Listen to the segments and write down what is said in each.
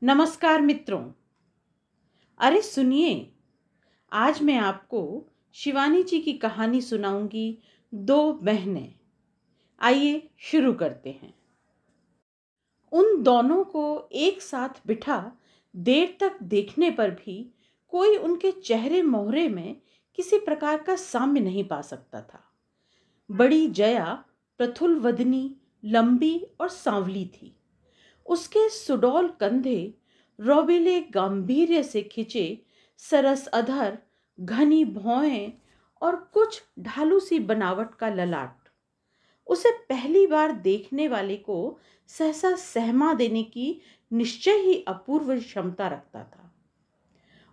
नमस्कार मित्रों। अरे सुनिए, आज मैं आपको शिवानी जी की कहानी सुनाऊंगी, दो बहनें। आइए शुरू करते हैं। उन दोनों को एक साथ बिठा देर तक देखने पर भी कोई उनके चेहरे मोहरे में किसी प्रकार का साम्य नहीं पा सकता था। बड़ी जया प्रफुल्ल वदनी, लंबी और सांवली थी। उसके सुडौल कंधे, रोबीले गांभीर्य से खिंचे सरस अधर, घनी भौहें और कुछ ढालू सी बनावट का ललाट उसे पहली बार देखने वाले को सहसा सहमा देने की निश्चय ही अपूर्व क्षमता रखता था।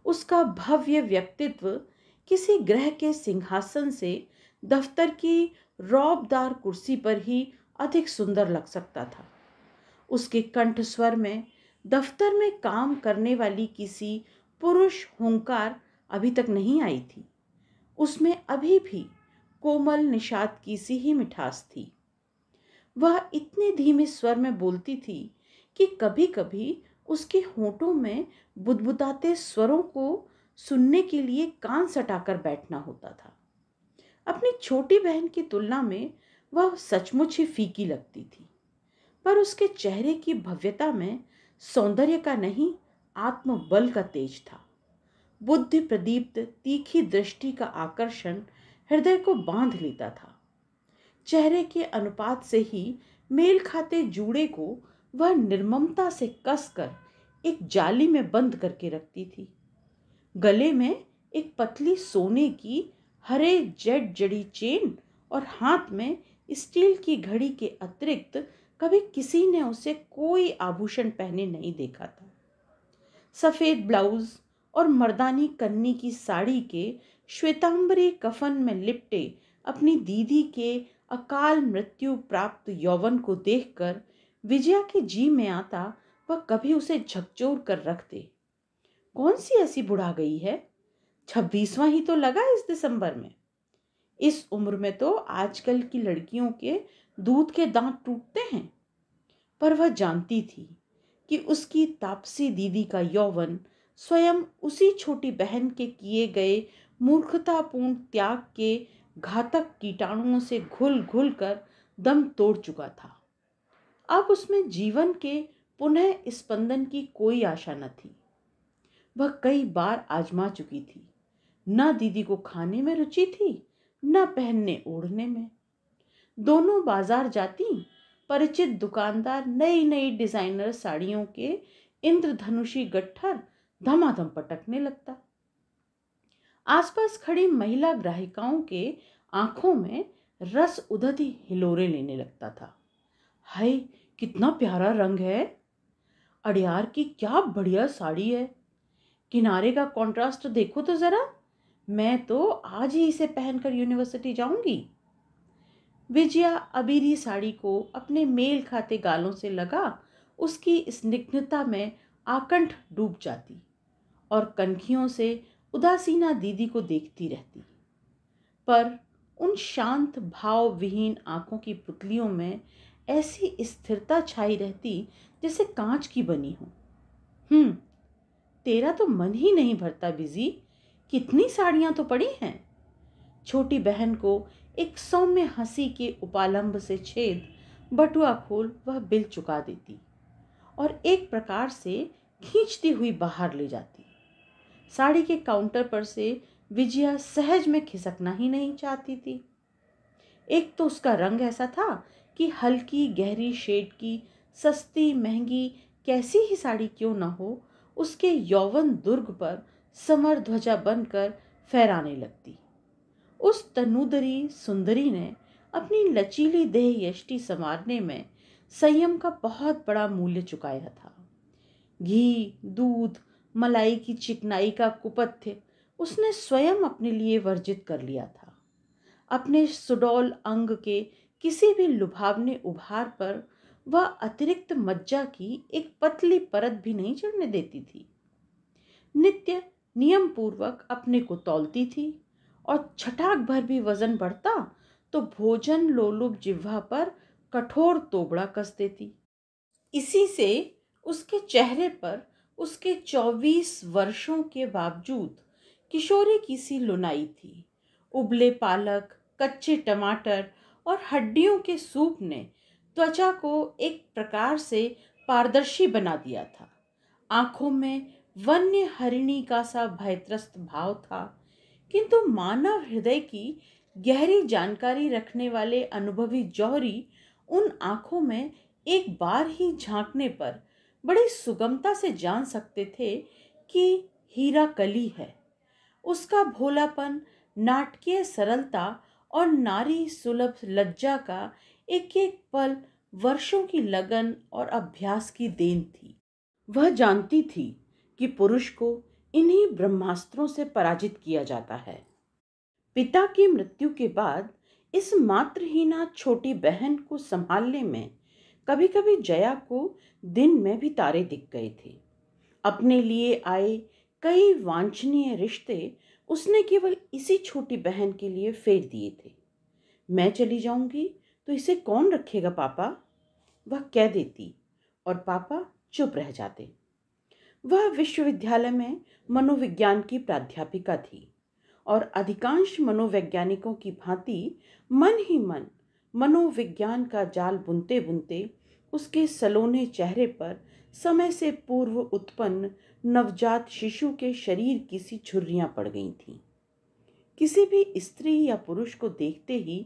उसका भव्य व्यक्तित्व किसी ग्रह के सिंहासन से दफ्तर की रौबदार कुर्सी पर ही अधिक सुंदर लग सकता था। उसके कंठ स्वर में दफ्तर में काम करने वाली किसी पुरुष हुंकार अभी तक नहीं आई थी। उसमें अभी भी कोमल निषाद की सी ही मिठास थी। वह इतने धीमे स्वर में बोलती थी कि कभी-कभी उसके होठों में बुदबुदाते स्वरों को सुनने के लिए कान सटाकर बैठना होता था। अपनी छोटी बहन की तुलना में वह सचमुच ही फीकी लगती थी, पर उसके चेहरे की भव्यता में सौंदर्य का नहीं, आत्मबल का तेज था। बुद्धि प्रदीप्त तीखी दृष्टि का आकर्षण हृदय को बांध लेता था। चेहरे के अनुपात से ही मेल खाते जूड़े को वह निर्ममता से कसकर एक जाली में बंद करके रखती थी। गले में एक पतली सोने की हरे जेड जड़ी चेन और हाथ में स्टील की घड़ी के अतिरिक्त कभी किसी ने उसे कोई आभूषण पहने नहीं देखा था। सफेद ब्लाउज और मर्दानी कन्नी की साड़ी के श्वेतांबरी कफन में लिपटे अपनी दीदी के अकाल मृत्यु प्राप्त यौवन को देखकर विजया के जी में आता वह कभी उसे झकझोर कर रख दे। कौन सी ऐसी बुढ़ा गई है? 26वां ही तो लगा इस दिसंबर में। इस उम्र में तो आजकल की लड़कियों के दूध के दांत टूटते हैं। पर वह जानती थी कि उसकी तापसी दीदी का यौवन स्वयं उसी छोटी बहन के किए गए मूर्खतापूर्ण त्याग के घातक कीटाणुओं से घुल घुल कर दम तोड़ चुका था। अब उसमें जीवन के पुनः स्पंदन की कोई आशा न थी। वह कई बार आजमा चुकी थी। न दीदी को खाने में रुचि थी, न पहनने ओढ़ने में। दोनों बाजार जाती, परिचित दुकानदार नई नई डिजाइनर साड़ियों के इंद्रधनुषी गट्ठर धमाधम पटकने लगता। आसपास खड़ी महिला ग्राहिकाओं के आंखों में रस उदधी हिलोरे लेने लगता था। हाय, कितना प्यारा रंग है! अड़ियार की क्या बढ़िया साड़ी है! किनारे का कॉन्ट्रास्ट देखो तो जरा। मैं तो आज ही इसे पहनकर यूनिवर्सिटी जाऊंगी। विजया अबीरी साड़ी को अपने मेल खाते गालों से लगा उसकी स्निग्धता में आकंठ डूब जाती और कनखियों से उदासीना दीदी को देखती रहती। पर उन शांत भाव विहीन आंखों की पुतलियों में ऐसी स्थिरता छाई रहती जैसे कांच की बनी हो। तेरा तो मन ही नहीं भरता बिजी। कितनी साड़ियां तो पड़ी हैं। छोटी बहन को एक सौम्य हंसी के उपालंब से छेद बटुआ खोल वह बिल चुका देती और एक प्रकार से खींचती हुई बाहर ले जाती। साड़ी के काउंटर पर से विजया सहज में खिसकना ही नहीं चाहती थी। एक तो उसका रंग ऐसा था कि हल्की गहरी शेड की सस्ती महंगी कैसी ही साड़ी क्यों न हो, उसके यौवन दुर्ग पर समर ध्वजा बनकर फहराने लगती। उस तनुदरी सुंदरी ने अपनी लचीली देह यष्टि संवारने में संयम का बहुत बड़ा मूल्य चुकाया था। घी, दूध, मलाई की चिकनाई का कुपथ्य उसने स्वयं अपने लिए वर्जित कर लिया था। अपने सुडौल अंग के किसी भी लुभावने उभार पर वह अतिरिक्त मज्जा की एक पतली परत भी नहीं चढ़ने देती थी। नित्य नियम पूर्वक अपने को तौलती थी और छटाक भर भी वजन बढ़ता तो भोजन लोलुप जिह्वा पर कठोर तोबड़ा कस देती। इसी से उसके चेहरे पर उसके 24 वर्षों के बावजूद किशोरी की सी लुनाई थी। उबले पालक, कच्चे टमाटर और हड्डियों के सूप ने त्वचा को एक प्रकार से पारदर्शी बना दिया था। आंखों में वन्य हरिणी का सा भयत्रस्त भाव था, किंतु मानव हृदय की गहरी जानकारी रखने वाले अनुभवी जौहरी उन आंखों में एक बार ही झांकने पर बड़ी सुगमता से जान सकते थे कि हीरा कली है। उसका भोलापन, नाटकीय सरलता और नारी सुलभ लज्जा का एक एक पल वर्षों की लगन और अभ्यास की देन थी। वह जानती थी कि पुरुष को इन्हीं ब्रह्मास्त्रों से पराजित किया जाता है। पिता की मृत्यु के बाद इस मातृहीना छोटी बहन को संभालने में कभी कभी जया को दिन में भी तारे दिख गए थे। अपने लिए आए कई वांछनीय रिश्ते उसने केवल इसी छोटी बहन के लिए फेर दिए थे। मैं चली जाऊंगी तो इसे कौन रखेगा पापा, वह कह देती और पापा चुप रह जाते। वह विश्वविद्यालय में मनोविज्ञान की प्राध्यापिका थी और अधिकांश मनोवैज्ञानिकों की भांति मन ही मन मनोविज्ञान का जाल बुनते बुनते उसके सलोने चेहरे पर समय से पूर्व उत्पन्न नवजात शिशु के शरीर की सी झुर्रियां पड़ गई थीं। किसी भी स्त्री या पुरुष को देखते ही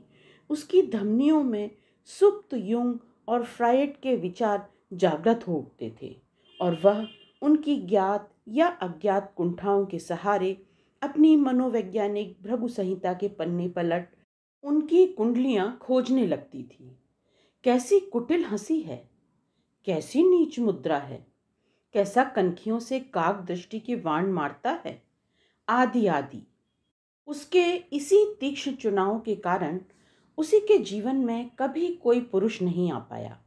उसकी धमनियों में सुप्त युंग और फ्रायड के विचार जागृत हो उठते थे और वह उनकी ज्ञात या अज्ञात कुंठाओं के सहारे अपनी मनोवैज्ञानिक भृगु संहिता के पन्ने पलट उनकी कुंडलियां खोजने लगती थी। कैसी कुटिल हंसी है, कैसी नीच मुद्रा है, कैसा कनखियों से काग दृष्टि की वाण मारता है, आदि आदि। उसके इसी तीक्ष्ण चुनाव के कारण उसी के जीवन में कभी कोई पुरुष नहीं आ पाया।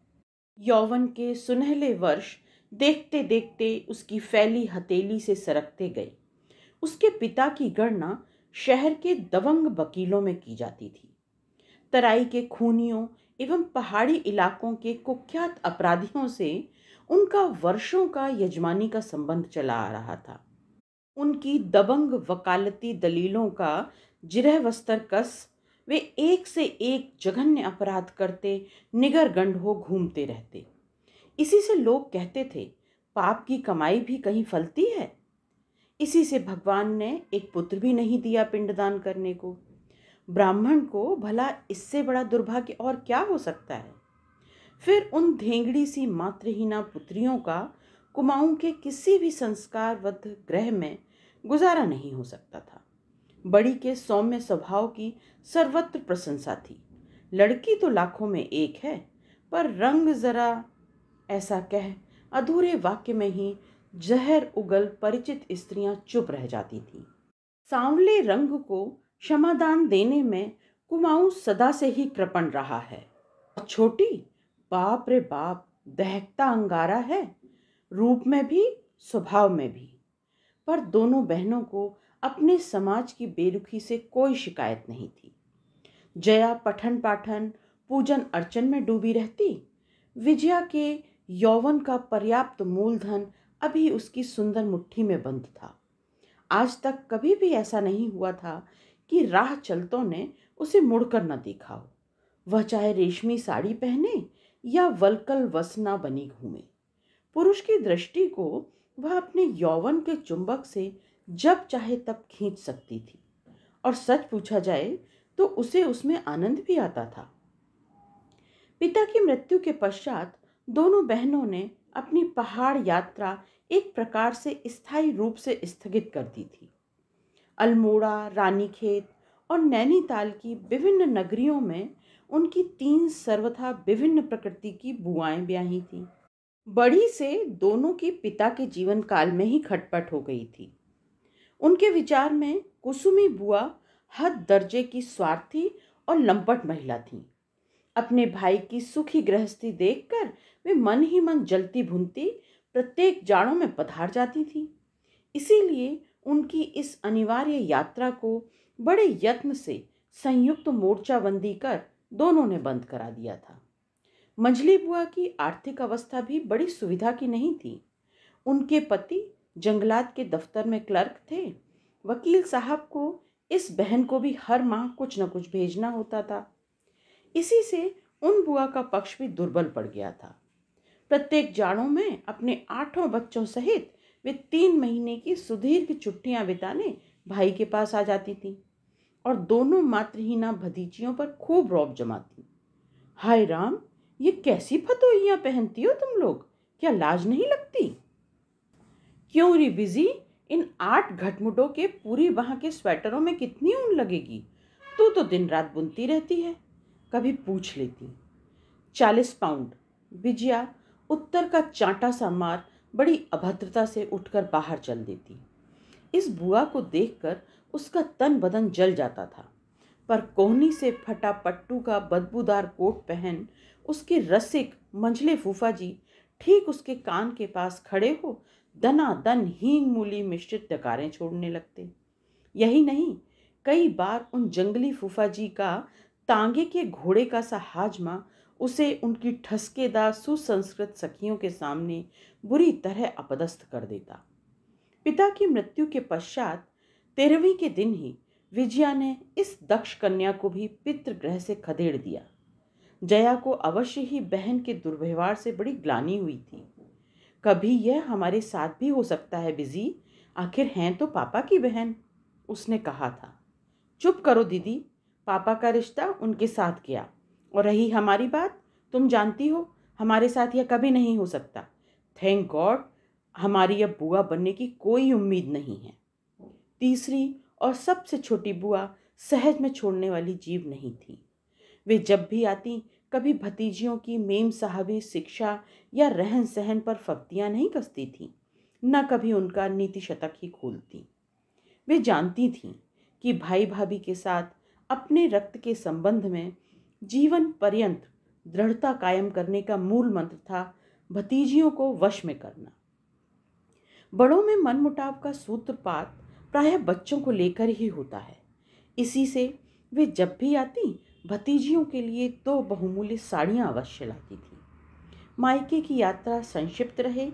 यौवन के सुनहले वर्ष देखते देखते उसकी फैली हथेली से सरकते गए। उसके पिता की गणना शहर के दबंग वकीलों में की जाती थी। तराई के खूनियों एवं पहाड़ी इलाकों के कुख्यात अपराधियों से उनका वर्षों का यजमानी का संबंध चला आ रहा था। उनकी दबंग वकालती दलीलों का जिरह वस्तर कस वे एक से एक जघन्य अपराध करते निगर गंड हो घूमते रहते। इसी से लोग कहते थे, पाप की कमाई भी कहीं फलती है। इसी से भगवान ने एक पुत्र भी नहीं दिया पिंडदान करने को। ब्राह्मण को भला इससे बड़ा दुर्भाग्य और क्या हो सकता है। फिर उन धेंगड़ी सी मातृहीना पुत्रियों का कुमाऊं के किसी भी संस्कारबद्ध ग्रह में गुजारा नहीं हो सकता था। बड़ी के सौम्य स्वभाव की सर्वत्र प्रशंसा थी। लड़की तो लाखों में एक है, पर रंग जरा, ऐसा कह अधूरे वाक्य में ही जहर उगल परिचित स्त्रियां चुप रह जाती थीं। सांवले रंग को क्षमादान देने में कुमाऊं सदा से ही कृपण रहा है। छोटी, बाप रे बाप, दहकता अंगारा है, रूप में भी स्वभाव में भी। पर दोनों बहनों को अपने समाज की बेरुखी से कोई शिकायत नहीं थी। जया पठन पाठन पूजन अर्चन में डूबी रहती। विजया के यौवन का पर्याप्त मूलधन अभी उसकी सुंदर मुट्ठी में बंद था। आज तक कभी भी ऐसा नहीं हुआ था कि राह चलतों ने उसे मुड़कर न देखा हो। वह चाहे रेशमी साड़ी पहने या वलकल वसना बनी घूमे, पुरुष की दृष्टि को वह अपने यौवन के चुंबक से जब चाहे तब खींच सकती थी। और सच पूछा जाए तो उसे उसमें आनंद भी आता था। पिता की मृत्यु के पश्चात दोनों बहनों ने अपनी पहाड़ यात्रा एक प्रकार से स्थायी रूप से स्थगित कर दी थी। अल्मोड़ा, रानीखेत और नैनीताल की विभिन्न नगरियों में उनकी 3 सर्वथा विभिन्न प्रकृति की बुआएं ब्याही थीं। बड़ी से दोनों की पिता के जीवन काल में ही खटपट हो गई थी। उनके विचार में कुसुमी बुआ हद दर्जे की स्वार्थी और लंपट महिला थी। अपने भाई की सुखी गृहस्थी देखकर वे मन ही मन जलती भुनती प्रत्येक जाड़ों में पधार जाती थी। इसीलिए उनकी इस अनिवार्य यात्रा को बड़े यत्न से संयुक्त मोर्चाबंदी कर दोनों ने बंद करा दिया था। मंझली बुआ की आर्थिक अवस्था भी बड़ी सुविधा की नहीं थी। उनके पति जंगलात के दफ्तर में क्लर्क थे। वकील साहब को इस बहन को भी हर माह कुछ न कुछ भेजना होता था। इसी से उन बुआ का पक्ष भी दुर्बल पड़ गया था। प्रत्येक जाड़ों में अपने 8 बच्चों सहित वे 3 महीने की सुदीर्घ छुट्टियां बिताने भाई के पास आ जाती थीं और दोनों मातृहीना भतीजियों पर खूब रौब जमाती। हाय राम, ये कैसी फतोहियां पहनती हो तुम लोग, क्या लाज नहीं लगती? क्यों री बिजी, इन 8 घटमुटों के पूरी वहां के स्वेटरों में कितनी ऊन लगेगी? तू तो दिन रात बुनती रहती है, कभी पूछ लेती। 40 पाउंड। विजया उत्तर का चांटा सा मार बड़ी अभद्रता से उठकर बाहर चल देती। इस बुआ को देखकर उसका तन बदन जल जाता था, पर कोहनी से फटा पट्टू का बदबूदार कोट पहन उसके रसिक मंझले फूफा जी ठीक उसके कान के पास खड़े हो दनादन हींग मूली मिश्रित डकारें छोड़ने लगते। यही नहीं, कई बार उन जंगली फूफा जी का तांगे के घोड़े का सा हाजमा उसे उनकी ठसकेदार सुसंस्कृत सखियों के सामने बुरी तरह अपदस्थ कर देता। पिता की मृत्यु के पश्चात 13वीं के दिन ही विजया ने इस दक्ष कन्या को भी पितृगृह से खदेड़ दिया। जया को अवश्य ही बहन के दुर्व्यवहार से बड़ी ग्लानि हुई थी। कभी यह हमारे साथ भी हो सकता है बिजी, आखिर हैं तो पापा की बहन, उसने कहा था। चुप करो दीदी, पापा का रिश्ता उनके साथ गया, और रही हमारी बात, तुम जानती हो हमारे साथ यह कभी नहीं हो सकता। थैंक गॉड, हमारी अब बुआ बनने की कोई उम्मीद नहीं है। तीसरी और सबसे छोटी बुआ सहज में छोड़ने वाली जीव नहीं थी। वे जब भी आती कभी भतीजियों की मेम साहबी शिक्षा या रहन सहन पर फब्तियां नहीं कसती थीं, न कभी उनका नीति शतक ही खोलती। वे जानती थीं कि भाई भाभी के साथ अपने रक्त के संबंध में जीवन पर्यंत दृढ़ता कायम करने का मूल मंत्र था भतीजियों को वश में करना। बड़ों में मनमुटाव का सूत्रपात प्रायः बच्चों को लेकर ही होता है। इसी से वे जब भी आती भतीजियों के लिए 2 बहुमूल्य साड़ियाँ अवश्य लाती थी। मायके की यात्रा संक्षिप्त रहे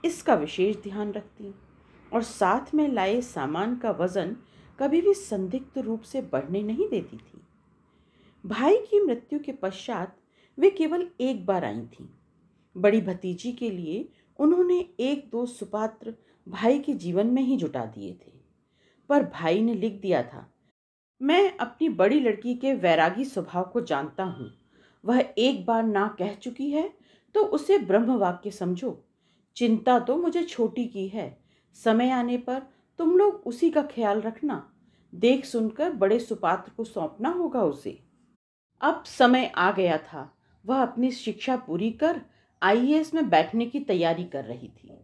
इसका विशेष ध्यान रखती और साथ में लाए सामान का वजन कभी भी संदिग्ध रूप से बढ़ने नहीं देती थी। भाई की मृत्यु के पश्चात वे केवल एक बार आई थीं। बड़ी भतीजी के लिए उन्होंने 1-2 सुपात्र भाई के जीवन में ही जुटा दिए थे, पर भाई ने लिख दिया था, मैं अपनी बड़ी लड़की के वैरागी स्वभाव को जानता हूँ। वह एक बार ना कह चुकी है तो उसे ब्रह्म वाक्य समझो। चिंता तो मुझे छोटी की है, समय आने पर तुम लोग उसी का ख्याल रखना। देख सुनकर बड़े सुपात्र को सौंपना होगा उसे। अब समय आ गया था। वह अपनी शिक्षा पूरी कर IAS में बैठने की तैयारी कर रही थी।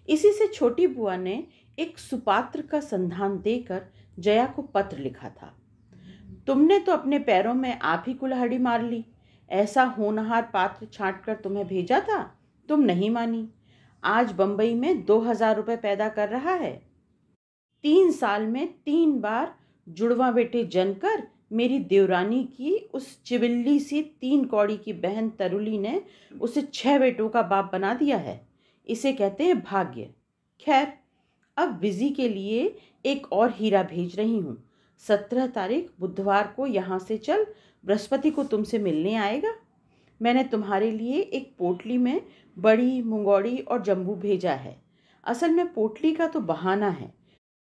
इसी से छोटी बुआ ने एक सुपात्र का संधान देकर जया को पत्र लिखा था। तुमने तो अपने पैरों में आप ही कुल्हाड़ी मार ली। ऐसा होनहार पात्र छांट कर तुम्हें भेजा था, तुम नहीं मानी। आज बंबई में 2000 रुपये पैदा कर रहा है। 3 साल में 3 बार जुड़वा बेटे जनकर मेरी देवरानी की उस चिबिल्ली सी 3 कौड़ी की बहन तरुली ने उसे 6 बेटों का बाप बना दिया है। इसे कहते हैं भाग्य। खैर, अब बिजी के लिए एक और हीरा भेज रही हूँ। 17 तारीख बुधवार को यहाँ से चल, बृहस्पति को तुमसे मिलने आएगा। मैंने तुम्हारे लिए एक पोटली में बड़ी मुंगौड़ी और जम्बू भेजा है। असल में पोटली का तो बहाना है।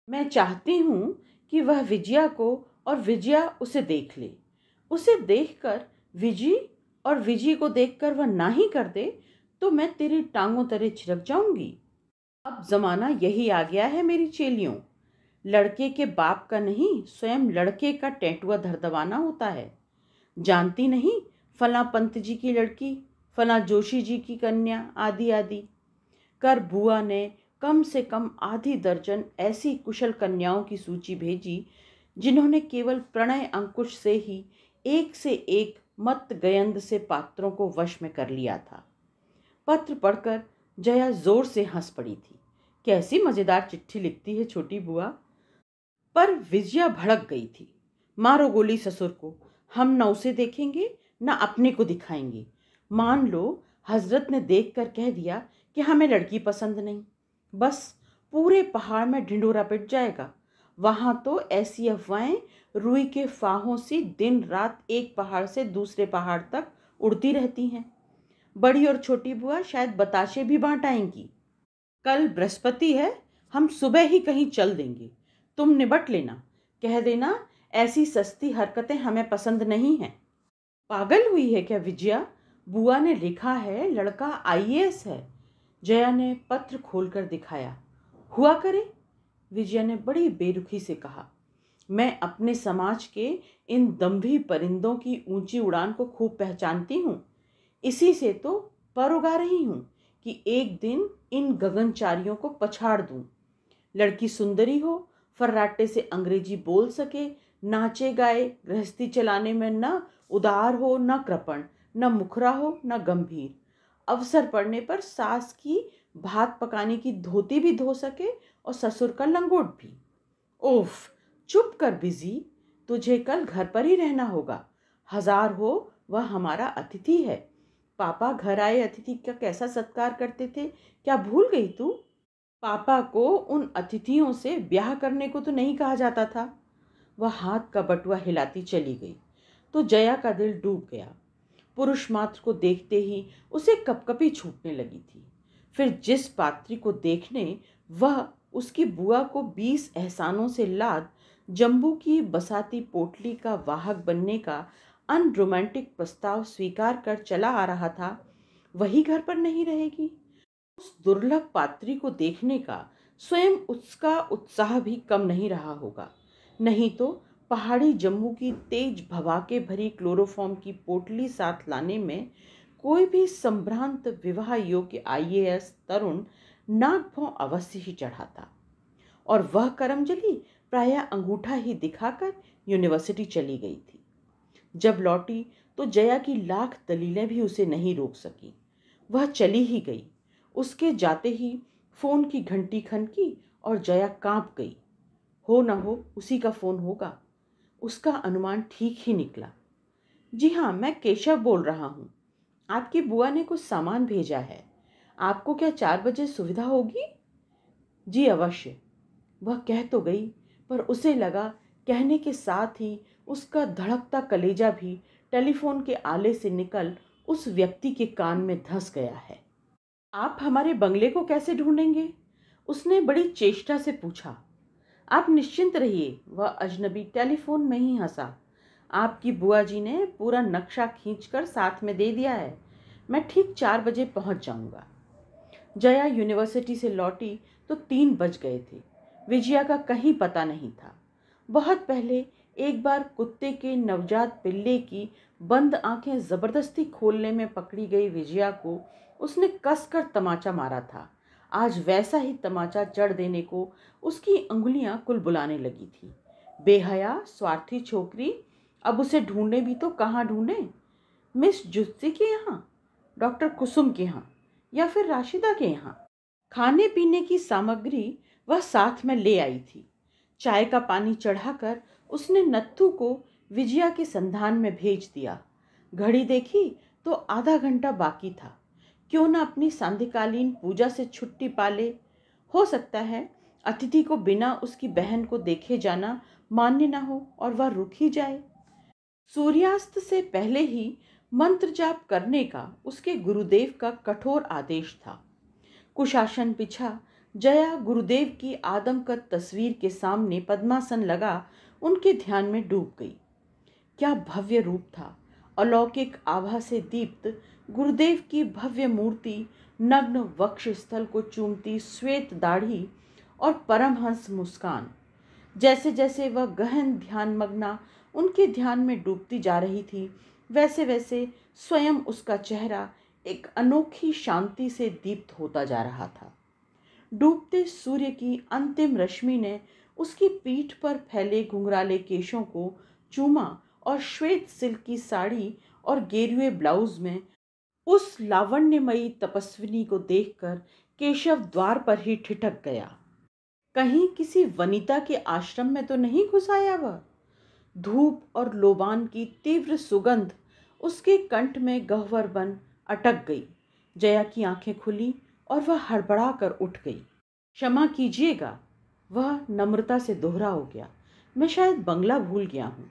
मैं चाहती हूँ कि वह विजया को और विजया उसे देख ले। उसे देखकर विजी को देखकर वह ना ही कर दे तो मैं तेरी टांगों तले छिड़क जाऊंगी। अब जमाना यही आ गया है मेरी चेलियों। लड़के के बाप का नहीं, स्वयं लड़के का टेटुआ धरदवाना होता है। जानती नहीं, फला पंत जी की लड़की, फला जोशी जी की कन्या, आदि आदि कर बुआ ने कम से कम आधी दर्जन ऐसी कुशल कन्याओं की सूची भेजी जिन्होंने केवल प्रणय अंकुश से ही एक से एक मत गयंद से पात्रों को वश में कर लिया था। पत्र पढ़कर जया जोर से हंस पड़ी थी। कैसी मजेदार चिट्ठी लिखती है छोटी बुआ। पर विजया भड़क गई थी। मारो गोली ससुर को, हम न उसे देखेंगे न अपने को दिखाएंगे। मान लो हजरत ने देखकर कह दिया कि हमें लड़की पसंद नहीं। बस पूरे पहाड़ में ढिंढोरा पिट जाएगा। वहां तो ऐसी अफवाहें रुई के फाहों से दिन रात एक पहाड़ से दूसरे पहाड़ तक उड़ती रहती हैं। बड़ी और छोटी बुआ शायद बताशे भी बांट आएंगी। कल बृहस्पति है, हम सुबह ही कहीं चल देंगे। तुम निबट लेना, कह देना ऐसी सस्ती हरकतें हमें पसंद नहीं हैं। पागल हुई है क्या विजया? बुआ ने लिखा है लड़का आईएएस है। जया ने पत्र खोलकर दिखाया। हुआ करे, विजया ने बड़ी बेरुखी से कहा। मैं अपने समाज के इन दंभी परिंदों की ऊंची उड़ान को खूब पहचानती हूँ। इसी से तो पर उगा रही हूँ कि एक दिन इन गगनचारियों को पछाड़ दूं। लड़की सुंदरी हो, फर्राटे से अंग्रेजी बोल सके, नाचे गाए, गृहस्थी चलाने में न उदार हो न कृपण, न मुखरा हो न गंभीर। अवसर पड़ने पर सास की भात पकाने की धोती भी धो सके और ससुर का लंगोट भी। ओफ, चुप कर बिजी, तुझे कल घर पर ही रहना होगा। हजार हो वह हमारा अतिथि है। पापा घर आए अतिथि का कैसा सत्कार करते थे, क्या भूल गई तू? पापा को उन अतिथियों से ब्याह करने को तो नहीं कहा जाता था। वह हाथ का बटुआ हिलाती चली गई तो जया का दिल डूब गया। पुरुष मात्र को देखते ही उसे कपकपी छूटने लगी थी। फिर जिस पात्री को देखने वह उसकी बुआ को 20 एहसानों से लाद जम्बू की बसाती पोटली का वाहक बनने का अनरोमांटिक प्रस्ताव स्वीकार कर चला आ रहा था, वही घर पर नहीं रहेगी। उस दुर्लभ पात्री को देखने का स्वयं उसका उत्साह भी कम नहीं रहा होगा। नहीं तो पहाड़ी जम्मू की तेज भवाके भरी क्लोरोफॉर्म की पोटली साथ लाने में कोई भी संभ्रांत विवाह योग्य आईएएस तरुण नाक भौं अवश्य ही चढ़ाता। और वह करमजली प्रायः अंगूठा ही दिखाकर यूनिवर्सिटी चली गई थी। जब लौटी तो जया की लाख दलीलें भी उसे नहीं रोक सकी। वह चली ही गई। उसके जाते ही फोन की घंटी खनकी और जया कांप गई। हो न हो उसी का फोन होगा। उसका अनुमान ठीक ही निकला। जी हाँ, मैं केशव बोल रहा हूँ। आपकी बुआ ने कुछ सामान भेजा है। आपको क्या 4 बजे सुविधा होगी? जी अवश्य। वह कह तो गई, पर उसे लगा कहने के साथ ही उसका धड़कता कलेजा भी टेलीफोन के आले से निकल उस व्यक्ति के कान में धंस गया है। आप हमारे बंगले को कैसे ढूंढेंगे? उसने बड़ी चेष्टा से पूछा। आप निश्चिंत रहिए, वह अजनबी टेलीफोन में ही हंसा। आपकी बुआ जी ने पूरा नक्शा खींचकर साथ में दे दिया है। मैं ठीक 4 बजे पहुंच जाऊंगा। जया यूनिवर्सिटी से लौटी तो 3 बज गए थे। विजया का कहीं पता नहीं था। बहुत पहले एक बार कुत्ते के नवजात पिल्ले की बंद आंखें जबरदस्ती खोलने में पकड़ी गई विजया को उसने कसकर तमाचा मारा था। आज वैसा ही तमाचा जड़ देने को उसकी अंगुलियां कुलबुलाने लगी थी। बेहया स्वार्थी छोकरी, अब उसे ढूंढे भी तो कहाँ ढूंढे? मिस जुस्सी के यहाँ, डॉक्टर कुसुम के यहाँ, या फिर राशिदा के यहाँ? खाने पीने की सामग्री वह साथ में ले आई थी। चाय का पानी चढ़ाकर उसने नत्थू को विजया के संधान में भेज दिया। घड़ी देखी तो आधा घंटा बाकी था। क्यों न अपनी सांध्यकालीन पूजा से छुट्टी पा ले। हो सकता है अतिथि को बिना उसकी बहन को देखे जाना मान्य न हो और वह रुक ही जाए। सूर्यास्त से पहले ही मंत्र जाप करने का उसके गुरुदेव का कठोर आदेश था। कुशासन पिछा जया गुरुदेव की आदमकद तस्वीर के सामने पद्मासन लगा उनके ध्यान में डूब गई। क्या भव्य रूप था! अलौकिक आभा से दीप्त गुरुदेव की भव्य मूर्ति, नग्न वक्ष स्थल को चूमती श्वेत दाढ़ी और परमहंस मुस्कान। जैसे जैसे वह गहन ध्यान मग्ना उनके ध्यान में डूबती जा रही थी, वैसे वैसे स्वयं उसका चेहरा एक अनोखी शांति से दीप्त होता जा रहा था। डूबते सूर्य की अंतिम रश्मि ने उसकी पीठ पर फैले घुंघराले केशों को चूमा और श्वेत सिल्क की साड़ी और गेरुए ब्लाउज में उस लावण्यमयी तपस्विनी को देखकर केशव द्वार पर ही ठिठक गया। कहीं किसी वनिता के आश्रम में तो नहीं घुस आया वह? धूप और लोबान की तीव्र सुगंध उसके कंठ में गह्वर बन अटक गई। जया की आंखें खुली और वह हड़बड़ा कर उठ गई। क्षमा कीजिएगा, वह नम्रता से दोहरा हो गया। मैं शायद बंगला भूल गया हूँ।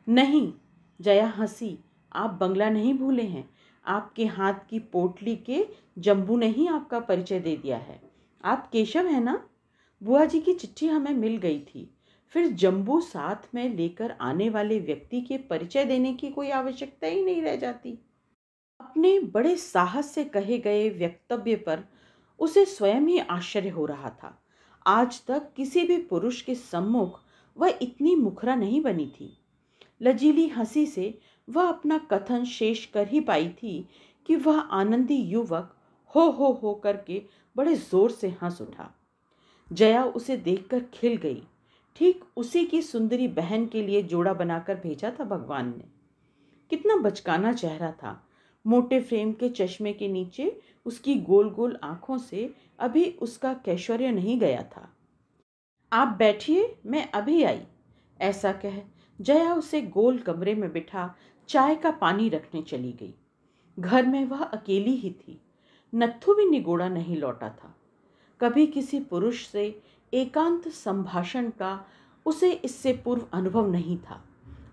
नहीं, जया हंसी। आप बंगला नहीं भूले हैं, आपके हाथ की पोटली के जम्बू ने ही आपका परिचय दे दिया है। आप केशव हैं ना? बुआ जी की चिट्ठी हमें मिल गई थी। फिर जम्बू साथ में लेकर आने वाले व्यक्ति के परिचय देने की कोई आवश्यकता ही नहीं रह जाती। अपने बड़े साहस से कहे गए वक्तव्य पर उसे स्वयं ही आश्चर्य हो रहा था। आज तक किसी भी पुरुष के सम्मुख वह इतनी मुखरा नहीं बनी थी। लजीली हंसी से वह अपना कथन शेष कर ही पाई थी कि वह आनंदी युवक हो करके बड़े जोर से हंस उठा। जया उसे देखकर खिल गई। ठीक उसी की सुंदरी बहन के लिए जोड़ा बनाकर भेजा था भगवान ने। कितना बचकाना चेहरा था। मोटे फ्रेम के चश्मे के नीचे उसकी गोल गोल आंखों से अभी उसका कैश्वर्य नहीं गया था। आप बैठिए, मैं अभी आई। ऐसा कह जया उसे गोल कमरे में बिठा चाय का पानी रखने चली गई। घर में वह अकेली ही थी। नत्थू भी निगोड़ा नहीं लौटा था। कभी किसी पुरुष से एकांत संभाषण का उसे इससे पूर्व अनुभव नहीं था।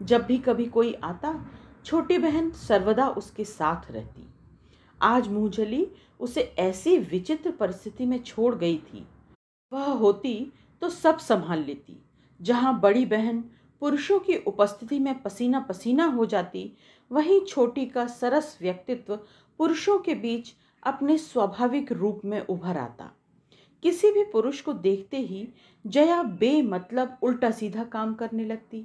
जब भी कभी कोई आता, छोटी बहन सर्वदा उसके साथ रहती। आज मुंहजली उसे ऐसी विचित्र परिस्थिति में छोड़ गई थी। वह होती तो सब संभाल लेती। जहां बड़ी बहन पुरुषों की उपस्थिति में पसीना पसीना हो जाती, वहीं छोटी का सरस व्यक्तित्व पुरुषों के बीच अपने स्वाभाविक रूप में उभर आता। किसी भी पुरुष को देखते ही जया बेमतलब उल्टा सीधा काम करने लगती।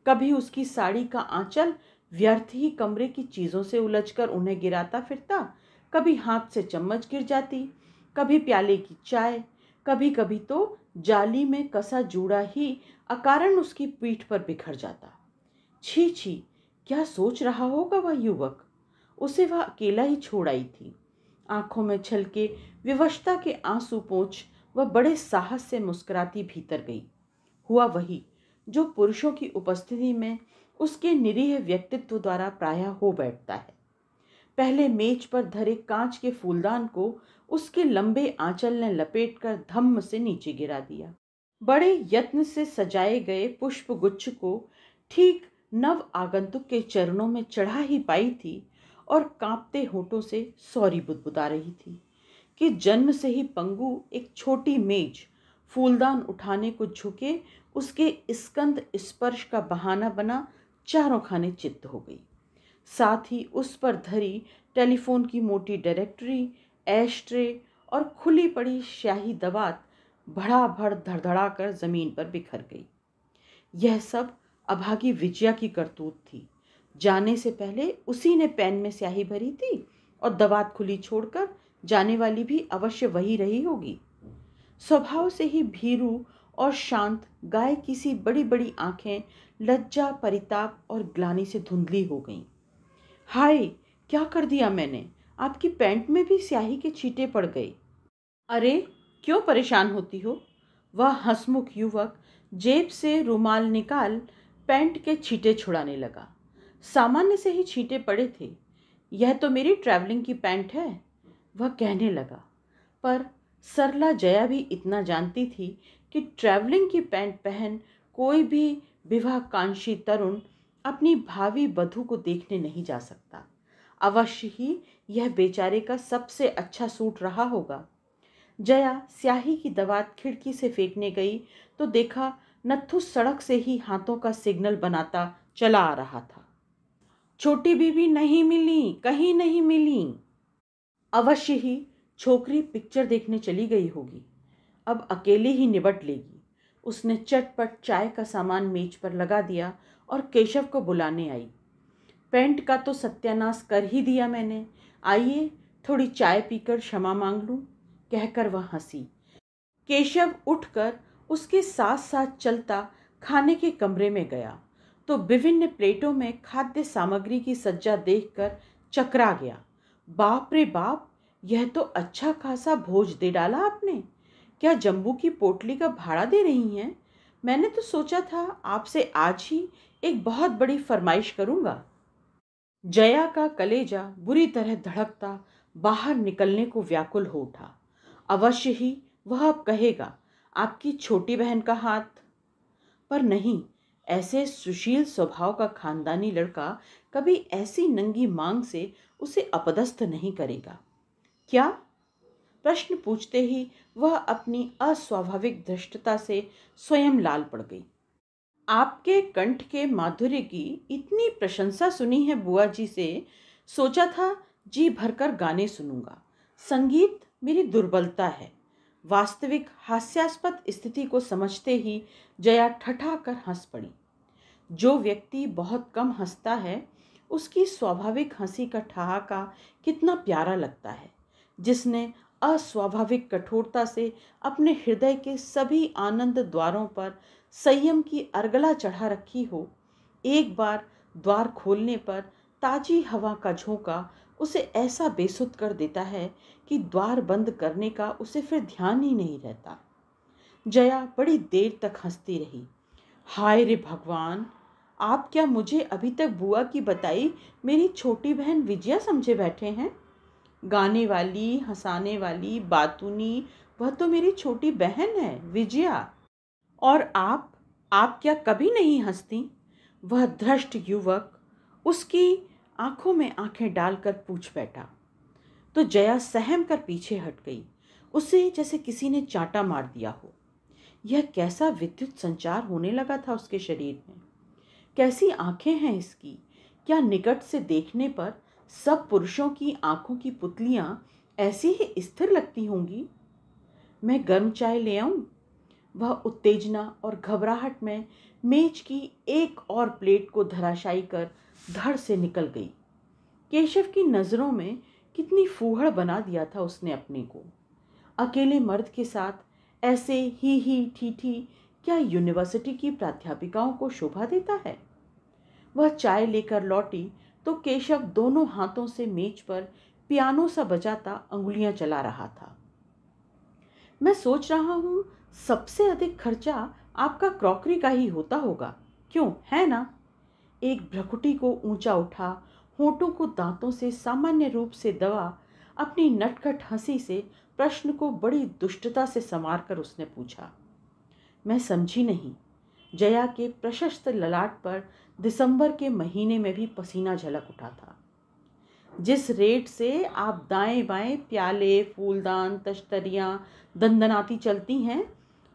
कभी उसकी साड़ी का आंचल व्यर्थ ही कमरे की चीजों से उलझकर उन्हें गिराता फिरता, कभी हाथ से चम्मच गिर जाती, कभी प्याले की चाय, कभी कभी तो जाली में कसा जूड़ा ही अकारण उसकी पीठ पर बिखर जाता। छी छी, क्या सोच रहा होगा वह युवक। उसे वह अकेला ही छोड़ आई थी। आंखों में छलके विवशता के आंसू पोंछ वह बड़े साहस से मुस्कुराती भीतर गई। हुआ वही जो पुरुषों की उपस्थिति में उसके निरीह व्यक्तित्व द्वारा प्रायः हो बैठता है। पहले मेज पर धरे कांच के फूलदान को उसके लंबे आंचल ने लपेटकर धम्म से नीचे गिरा दिया। बड़े यत्न से सजाए गए पुष्प गुच्छ को ठीक नव आगंतुक के चरणों में चढ़ा ही पाई थी और कांपते होठों से सॉरी बुदबुदा रही थी कि जन्म से ही पंगु एक छोटी मेज फूलदान उठाने को झुके उसके स्कंद स्पर्श का बहाना बना चारों खाने चित्त हो गई। साथ ही उस पर धरी टेलीफोन की मोटी डायरेक्टरी, एशट्रे और खुली पड़ी स्याही दवात भड़ाभड़ धड़धड़ा कर जमीन पर बिखर गई। यह सब अभागी विजया की करतूत थी। जाने से पहले उसी ने पेन में स्याही भरी थी और दवात खुली छोड़कर जाने वाली भी अवश्य वही रही होगी। स्वभाव से ही भीरू और शांत गाय की सी बड़ी बड़ी आंखें लज्जा, परिताप और ग्लानि से धुंधली हो गईं। हाय, क्या कर दिया मैंने? आपकी पैंट में भी स्याही के छींटे पड़ गए। अरे, क्यों परेशान होती हो? वह हंसमुख युवक जेब से रुमाल निकाल पैंट के छींटे छुड़ाने लगा। सामान्य से ही छींटे पड़े थे। यह तो मेरी ट्रैवलिंग की पैंट है, वह कहने लगा। पर सरला जया भी इतना जानती थी कि ट्रैवलिंग की पैंट पहन कोई भी विवाहकांक्षी तरुण अपनी भावी वधू को देखने नहीं जा सकता। अवश्य ही यह बेचारे का सबसे अच्छा सूट रहा होगा। जया स्याही की दवात खिड़की से फेंकने गई तो देखा नत्थू सड़क से ही हाथों का सिग्नल बनाता चला आ रहा था। छोटी बीबी नहीं मिली, कहीं नहीं मिली। अवश्य ही छोकरी पिक्चर देखने चली गई होगी। अब अकेले ही निबट लेगी। उसने चटपट चाय का सामान मेज पर लगा दिया और केशव को बुलाने आई। पेंट का तो सत्यानाश कर ही दिया मैंने, आइए थोड़ी चाय पीकर क्षमा मांग लूं, कहकर वह हंसी। केशव उठकर उसके साथ साथ चलता खाने के कमरे में गया तो विभिन्न प्लेटों में खाद्य सामग्री की सज्जा देखकर चकरा गया। बाप रे बाप, यह तो अच्छा खासा भोज दे डाला आपने। क्या जम्बू की पोटली का भाड़ा दे रही हैं? मैंने तो सोचा था आपसे आज ही एक बहुत बड़ी फरमाइश करूंगा। जया का कलेजा बुरी तरह धड़कता बाहर निकलने को व्याकुल हो उठा। अवश्य ही वह अब कहेगा आपकी छोटी बहन का हाथ। पर नहीं, ऐसे सुशील स्वभाव का खानदानी लड़का कभी ऐसी नंगी मांग से उसे अपदस्थ नहीं करेगा। क्या? प्रश्न पूछते ही वह अपनी अस्वाभाविक धृष्टता से स्वयं लाल पड़ गई। आपके कंठ के माधुर्य की इतनी प्रशंसा सुनी है बुआ जी से, सोचा था जी भरकर गाने सुनूंगा। संगीत मेरी दुर्बलता है। वास्तविक हास्यास्पद स्थिति को समझते ही जया ठठाकर हंस पड़ी। जो व्यक्ति बहुत कम हंसता है, उसकी स्वाभाविक हंसी का ठहाका कितना प्यारा लगता है। जिसने अस्वाभाविक कठोरता से अपने हृदय के सभी आनंद द्वारों पर संयम की अर्गला चढ़ा रखी हो, एक बार द्वार खोलने पर ताजी हवा का झोंका उसे ऐसा बेसुध कर देता है कि द्वार बंद करने का उसे फिर ध्यान ही नहीं रहता। जया बड़ी देर तक हंसती रही। हाय रे भगवान, आप क्या मुझे अभी तक बुआ की बताई मेरी छोटी बहन विजया समझे बैठे हैं? गाने वाली, हंसाने वाली, बातूनी, वह तो मेरी छोटी बहन है विजया। और आप क्या कभी नहीं हंसती? वह धृष्ट युवक उसकी आंखों में आंखें डालकर पूछ बैठा। तो जया सहम कर पीछे हट गई। उसे जैसे किसी ने चांटा मार दिया हो। यह कैसा विद्युत संचार होने लगा था उसके शरीर में। कैसी आंखें हैं इसकी। क्या निकट से देखने पर सब पुरुषों की आंखों की पुतलियां ऐसी ही स्थिर लगती होंगी? मैं गर्म चाय ले आऊं? वह उत्तेजना और घबराहट में मेज की एक और प्लेट को धराशायी कर धड़ से निकल गई। केशव की नजरों में कितनी फूहड़ बना दिया था उसने अपने को। अकेले मर्द के साथ ऐसे ही ठीठी क्या यूनिवर्सिटी की प्राध्यापिकाओं को शोभा देता है? वह चाय लेकर लौटी तो केशव दोनों हाथों से मेज पर पियानो सा बजाता अंगुलियां चला रहा था। मैं सोच रहा हूं सबसे अधिक खर्चा आपका क्रॉकरी का ही होता होगा, क्यों है ना? एक भ्रकुटी को ऊंचा उठा, होठों को दांतों से सामान्य रूप से दबा, अपनी नटखट हंसी से प्रश्न को बड़ी दुष्टता से संवार कर उसने पूछा। मैं समझी नहीं। जया के प्रशस्त ललाट पर दिसंबर के महीने में भी पसीना झलक उठा था। जिस रेट से आप दाएं बाएं प्याले, फूलदान, तश्तरियां दंदनाती चलती हैं,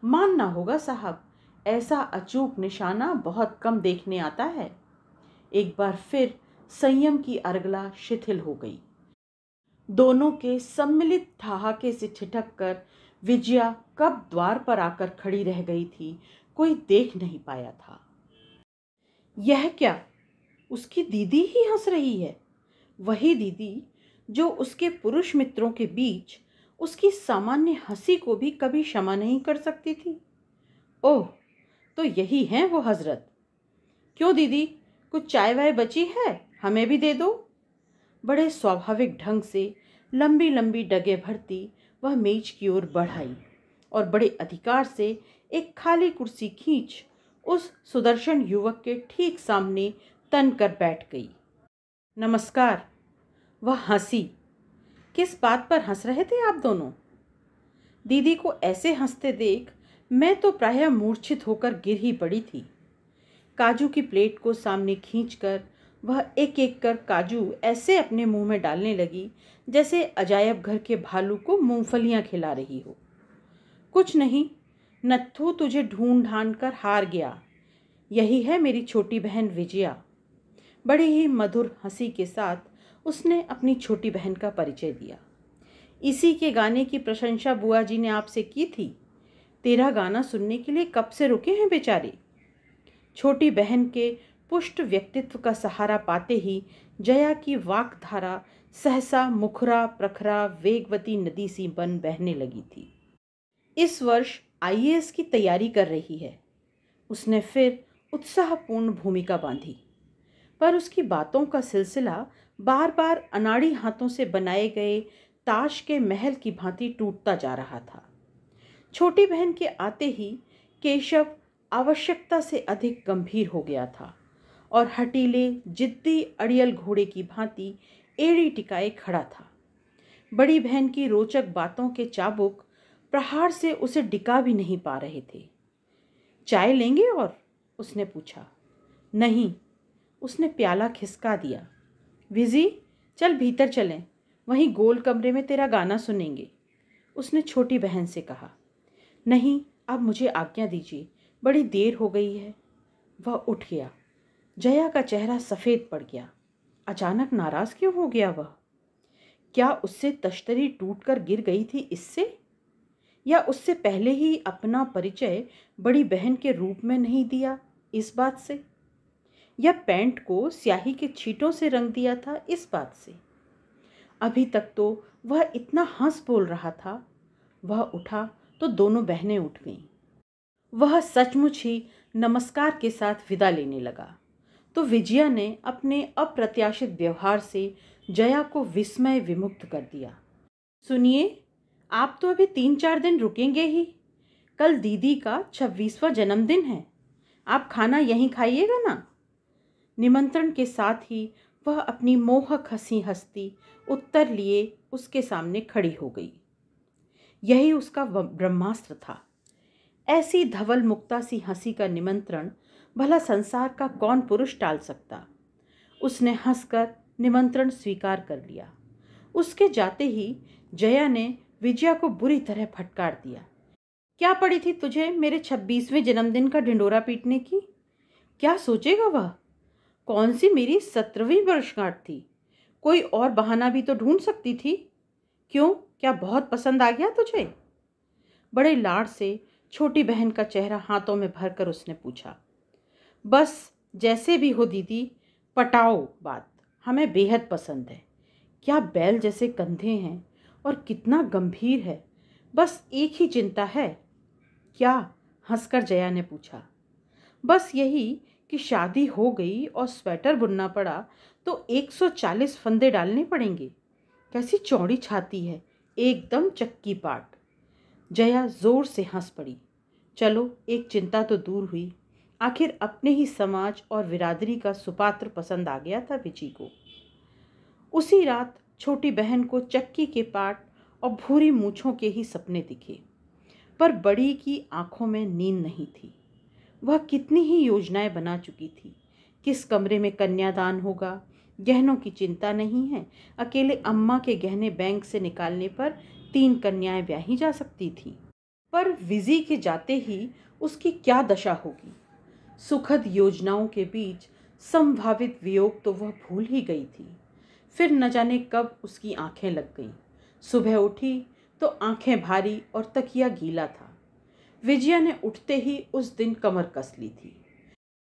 मानना होगा साहब, ऐसा अचूक निशाना बहुत कम देखने आता है। एक बार फिर संयम की अर्गला शिथिल हो गई। दोनों के सम्मिलित ठहाके से ठिठक कर विजया कब द्वार पर आकर खड़ी रह गई थी, कोई देख नहीं पाया था। यह क्या, उसकी दीदी ही हंस रही है। वही दीदी जो उसके पुरुष मित्रों के बीच उसकी सामान्य हंसी को भी कभी क्षमा नहीं कर सकती थी। ओह, तो यही है वो हजरत। क्यों दीदी, कुछ चाय वाय बची है? हमें भी दे दो। बड़े स्वाभाविक ढंग से लंबी लंबी डगे भरती वह मेज की ओर बढ़ आई और बड़े अधिकार से एक खाली कुर्सी खींच उस सुदर्शन युवक के ठीक सामने तन कर बैठ गई। नमस्कार। वह हंसी। किस बात पर हंस रहे थे आप दोनों? दीदी को ऐसे हंसते देख मैं तो प्रायः मूर्छित होकर गिर ही पड़ी थी। काजू की प्लेट को सामने खींचकर वह एक एक कर काजू ऐसे अपने मुंह में डालने लगी जैसे अजायब घर के भालू को मूंगफलियां खिला रही हो। कुछ नहीं, नत्थू तुझे ढूंढ ढांढ कर हार गया। यही है मेरी छोटी बहन विजया। बड़ी ही मधुर हंसी के साथ उसने अपनी छोटी बहन का परिचय दिया। इसी के गाने की प्रशंसा बुआ जी ने आपसे की थी। तेरा गाना सुनने के लिए कब से रुके हैं बेचारे। छोटी बहन के पुष्ट व्यक्तित्व का सहारा पाते ही जया की वाक्धारा सहसा मुखरा प्रखरा वेगवती नदी सी बन बहने लगी थी। इस वर्ष आईएएस की तैयारी कर रही है, उसने फिर उत्साहपूर्ण भूमिका बांधी। पर उसकी बातों का सिलसिला बार बार अनाड़ी हाथों से बनाए गए ताश के महल की भांति टूटता जा रहा था। छोटी बहन के आते ही केशव आवश्यकता से अधिक गंभीर हो गया था और हटीले जिद्दी अड़ियल घोड़े की भांति एड़ी टिकाए खड़ा था। बड़ी बहन की रोचक बातों के चाबुक प्रहार से उसे डिका भी नहीं पा रहे थे। चाय लेंगे और? उसने पूछा। नहीं, उसने प्याला खिसका दिया। विजी, चल भीतर चलें, वहीं गोल कमरे में तेरा गाना सुनेंगे, उसने छोटी बहन से कहा। नहीं, अब मुझे आज्ञा दीजिए, बड़ी देर हो गई है। वह उठ गया। जया का चेहरा सफ़ेद पड़ गया। अचानक नाराज़ क्यों हो गया वह? क्या उससे तश्तरी टूटकर गिर गई थी इससे? या उससे पहले ही अपना परिचय बड़ी बहन के रूप में नहीं दिया इस बात से? या पैंट को स्याही के छींटों से रंग दिया था इस बात से? अभी तक तो वह इतना हंस बोल रहा था। वह उठा तो दोनों बहनें उठ गईं। वह सचमुच ही नमस्कार के साथ विदा लेने लगा तो विजया ने अपने अप्रत्याशित व्यवहार से जया को विस्मय विमुक्त कर दिया। सुनिए, आप तो अभी 3-4 दिन रुकेंगे ही। कल दीदी का 26वां जन्मदिन है। आप खाना यहीं खाइएगा ना? निमंत्रण के साथ ही वह अपनी मोहक हंसी हंसती उत्तर लिए उसके सामने खड़ी हो गई। यही उसका ब्रह्मास्त्र था। ऐसी धवल मुक्ता सी हंसी का निमंत्रण भला संसार का कौन पुरुष टाल सकता? उसने हंसकर निमंत्रण स्वीकार कर लिया। उसके जाते ही जया ने विजया को बुरी तरह फटकार दिया। क्या पड़ी थी तुझे मेरे 26वें जन्मदिन का ढिंडोरा पीटने की? क्या सोचेगा वह? कौन सी मेरी 17वीं वर्षगांठ थी? कोई और बहाना भी तो ढूंढ सकती थी। क्यों, क्या बहुत पसंद आ गया तुझे? बड़े लाड से छोटी बहन का चेहरा हाथों में भरकर उसने पूछा। बस जैसे भी हो दीदी, पटाओ बात, हमें बेहद पसंद है। क्या बैल जैसे कंधे हैं और कितना गंभीर है। बस एक ही चिंता है। क्या? हंसकर जया ने पूछा। बस यही कि शादी हो गई और स्वेटर बुनना पड़ा तो 140 फंदे डालने पड़ेंगे। कैसी चौड़ी छाती है, एकदम चक्की पाट। जया जोर से हंस पड़ी। चलो, एक चिंता तो दूर हुई। आखिर अपने ही समाज और बिरादरी का सुपात्र पसंद आ गया था विजी को। उसी रात छोटी बहन को चक्की के पाट और भूरी मूछों के ही सपने दिखे, पर बड़ी की आंखों में नींद नहीं थी। वह कितनी ही योजनाएं बना चुकी थी। किस कमरे में कन्यादान होगा, गहनों की चिंता नहीं है। अकेले अम्मा के गहने बैंक से निकालने पर 3 कन्याएं ब्याही जा सकती थी। पर विजी के जाते ही उसकी क्या दशा होगी? सुखद योजनाओं के बीच संभावित वियोग तो वह भूल ही गई थी। फिर न जाने कब उसकी आंखें लग गईं। सुबह उठी तो आंखें भारी और तकिया गीला था। विजया ने उठते ही उस दिन कमर कस ली थी।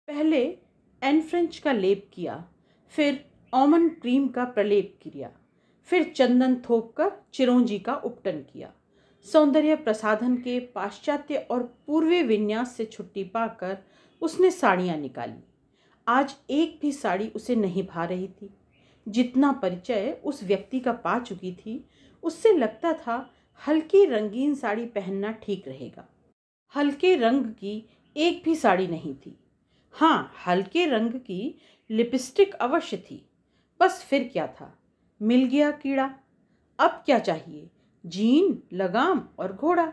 पहले एन फ्रेंच का लेप किया, फिर ऑमन क्रीम का प्रलेप किया, फिर चंदन थोप कर चिरौंजी का उपटन किया। सौंदर्य प्रसाधन के पाश्चात्य और पूर्वी विन्यास से छुट्टी पाकर उसने साड़ियाँ निकाली। आज एक भी साड़ी उसे नहीं भा रही थी। जितना परिचय उस व्यक्ति का पा चुकी थी, उससे लगता था हल्की रंगीन साड़ी पहनना ठीक रहेगा। हल्के रंग की एक भी साड़ी नहीं थी। हाँ, हल्के रंग की लिपस्टिक अवश्य थी। बस फिर क्या था, मिल गया कीड़ा। अब क्या चाहिए? जीन, लगाम और घोड़ा।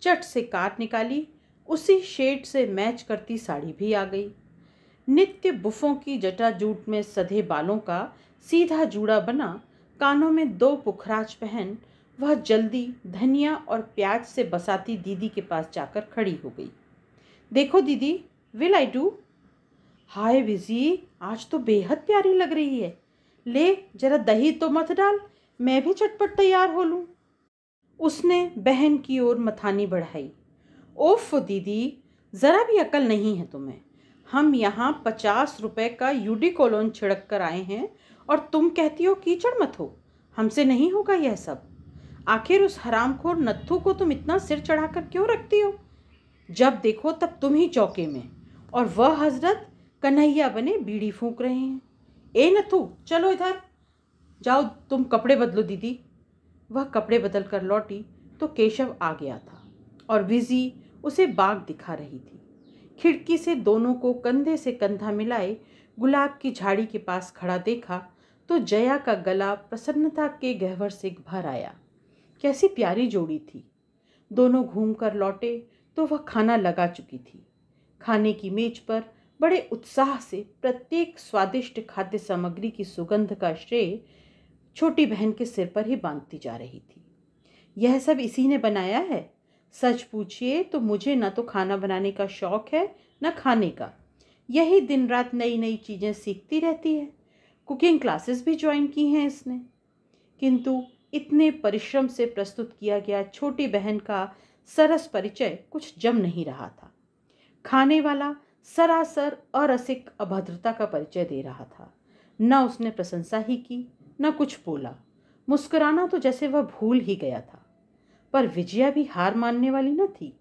चट से काट निकाली, उसी शेड से मैच करती साड़ी भी आ गई। नित्य बुफों की जटाजूट में सधे बालों का सीधा जूड़ा बना, कानों में 2 पुखराज पहन वह जल्दी धनिया और प्याज से बसाती दीदी के पास जाकर खड़ी हो गई। देखो दीदी, विल आई डू? हाय विजी, आज तो बेहद प्यारी लग रही है। ले जरा दही तो मत डाल, मैं भी चटपट तैयार हो लूं। उसने बहन की ओर मथानी बढ़ाई। ओफ दीदी, जरा भी अकल नहीं है तुम्हें। हम यहाँ 50 रुपए का यूडिकोलोन छिड़क कर आए हैं और तुम कहती हो कीचड़ मत हो। हमसे नहीं होगा यह सब। आखिर उस हरामखोर नत्थू को तुम इतना सिर चढ़ाकर क्यों रखती हो? जब देखो तब तुम ही चौके में, और वह हजरत कन्हैया बने बीड़ी फूंक रहे हैं। ए नत्थू, चलो इधर। जाओ तुम कपड़े बदलो दीदी। वह कपड़े बदल कर लौटी तो केशव आ गया था और विजी उसे बाग दिखा रही थी। खिड़की से दोनों को कंधे से कंधा मिलाए गुलाब की झाड़ी के पास खड़ा देखा तो जया का गला प्रसन्नता के गहवर से भर आया। कैसी प्यारी जोड़ी थी। दोनों घूमकर लौटे तो वह खाना लगा चुकी थी। खाने की मेज पर बड़े उत्साह से प्रत्येक स्वादिष्ट खाद्य सामग्री की सुगंध का श्रेय छोटी बहन के सिर पर ही बांधती जा रही थी। यह सब इसी ने बनाया है? सच पूछिए तो मुझे न तो खाना बनाने का शौक है न खाने का। यही दिन रात नई नई चीज़ें सीखती रहती है। कुकिंग क्लासेस भी ज्वाइन की हैं इसने। किंतु इतने परिश्रम से प्रस्तुत किया गया छोटी बहन का सरस परिचय कुछ जम नहीं रहा था। खाने वाला सरासर अरसिक अभद्रता का परिचय दे रहा था। न उसने प्रशंसा ही की न कुछ बोला। मुस्कुराना तो जैसे वह भूल ही गया था। पर विजया भी हार मानने वाली न थी।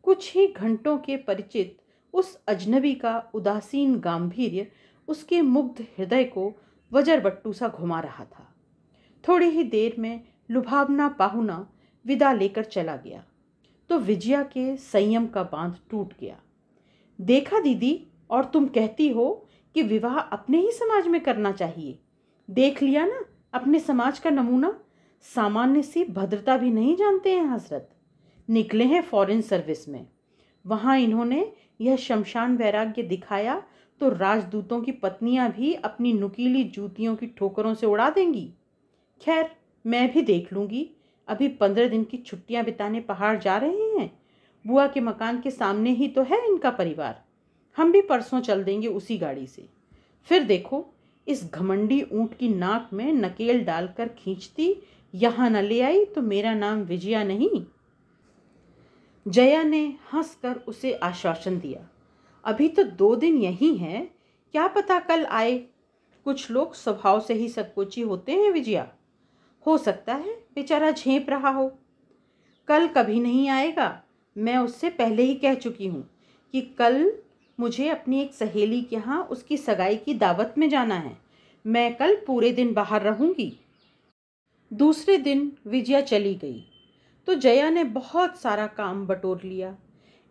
कुछ ही घंटों के परिचित उस अजनबी का उदासीन गांभीर्य उसके मुग्ध हृदय को वजरबट्टू सा घुमा रहा था। थोड़ी ही देर में लुभावना पाहुना विदा लेकर चला गया तो विजया के संयम का बांध टूट गया। देखा दीदी, और तुम कहती हो कि विवाह अपने ही समाज में करना चाहिए। देख लिया ना अपने समाज का नमूना। सामान्य सी भद्रता भी नहीं जानते हैं हजरत। निकले हैं फॉरेन सर्विस में। वहाँ इन्होंने यह शमशान वैराग्य दिखाया तो राजदूतों की पत्नियां भी अपनी नुकीली जूतियों की ठोकरों से उड़ा देंगी। खैर, मैं भी देख लूँगी। अभी 15 दिन की छुट्टियां बिताने पहाड़ जा रहे हैं। बुआ के मकान के सामने ही तो है इनका परिवार। हम भी परसों चल देंगे उसी गाड़ी से। फिर देखो, इस घमंडी ऊंट की नाक में नकेल डालकर खींचती यहाँ न ले आई तो मेरा नाम विजया नहीं। जया ने हंसकर उसे आश्वासन दिया। अभी तो 2 दिन यही हैं, क्या पता कल आए। कुछ लोग स्वभाव से ही संकोची होते हैं विजया। हो सकता है बेचारा झेप रहा हो। कल कभी नहीं आएगा। मैं उससे पहले ही कह चुकी हूँ कि कल मुझे अपनी एक सहेली के यहाँ उसकी सगाई की दावत में जाना है। मैं कल पूरे दिन बाहर रहूँगी। दूसरे दिन विजया चली गई तो जया ने बहुत सारा काम बटोर लिया।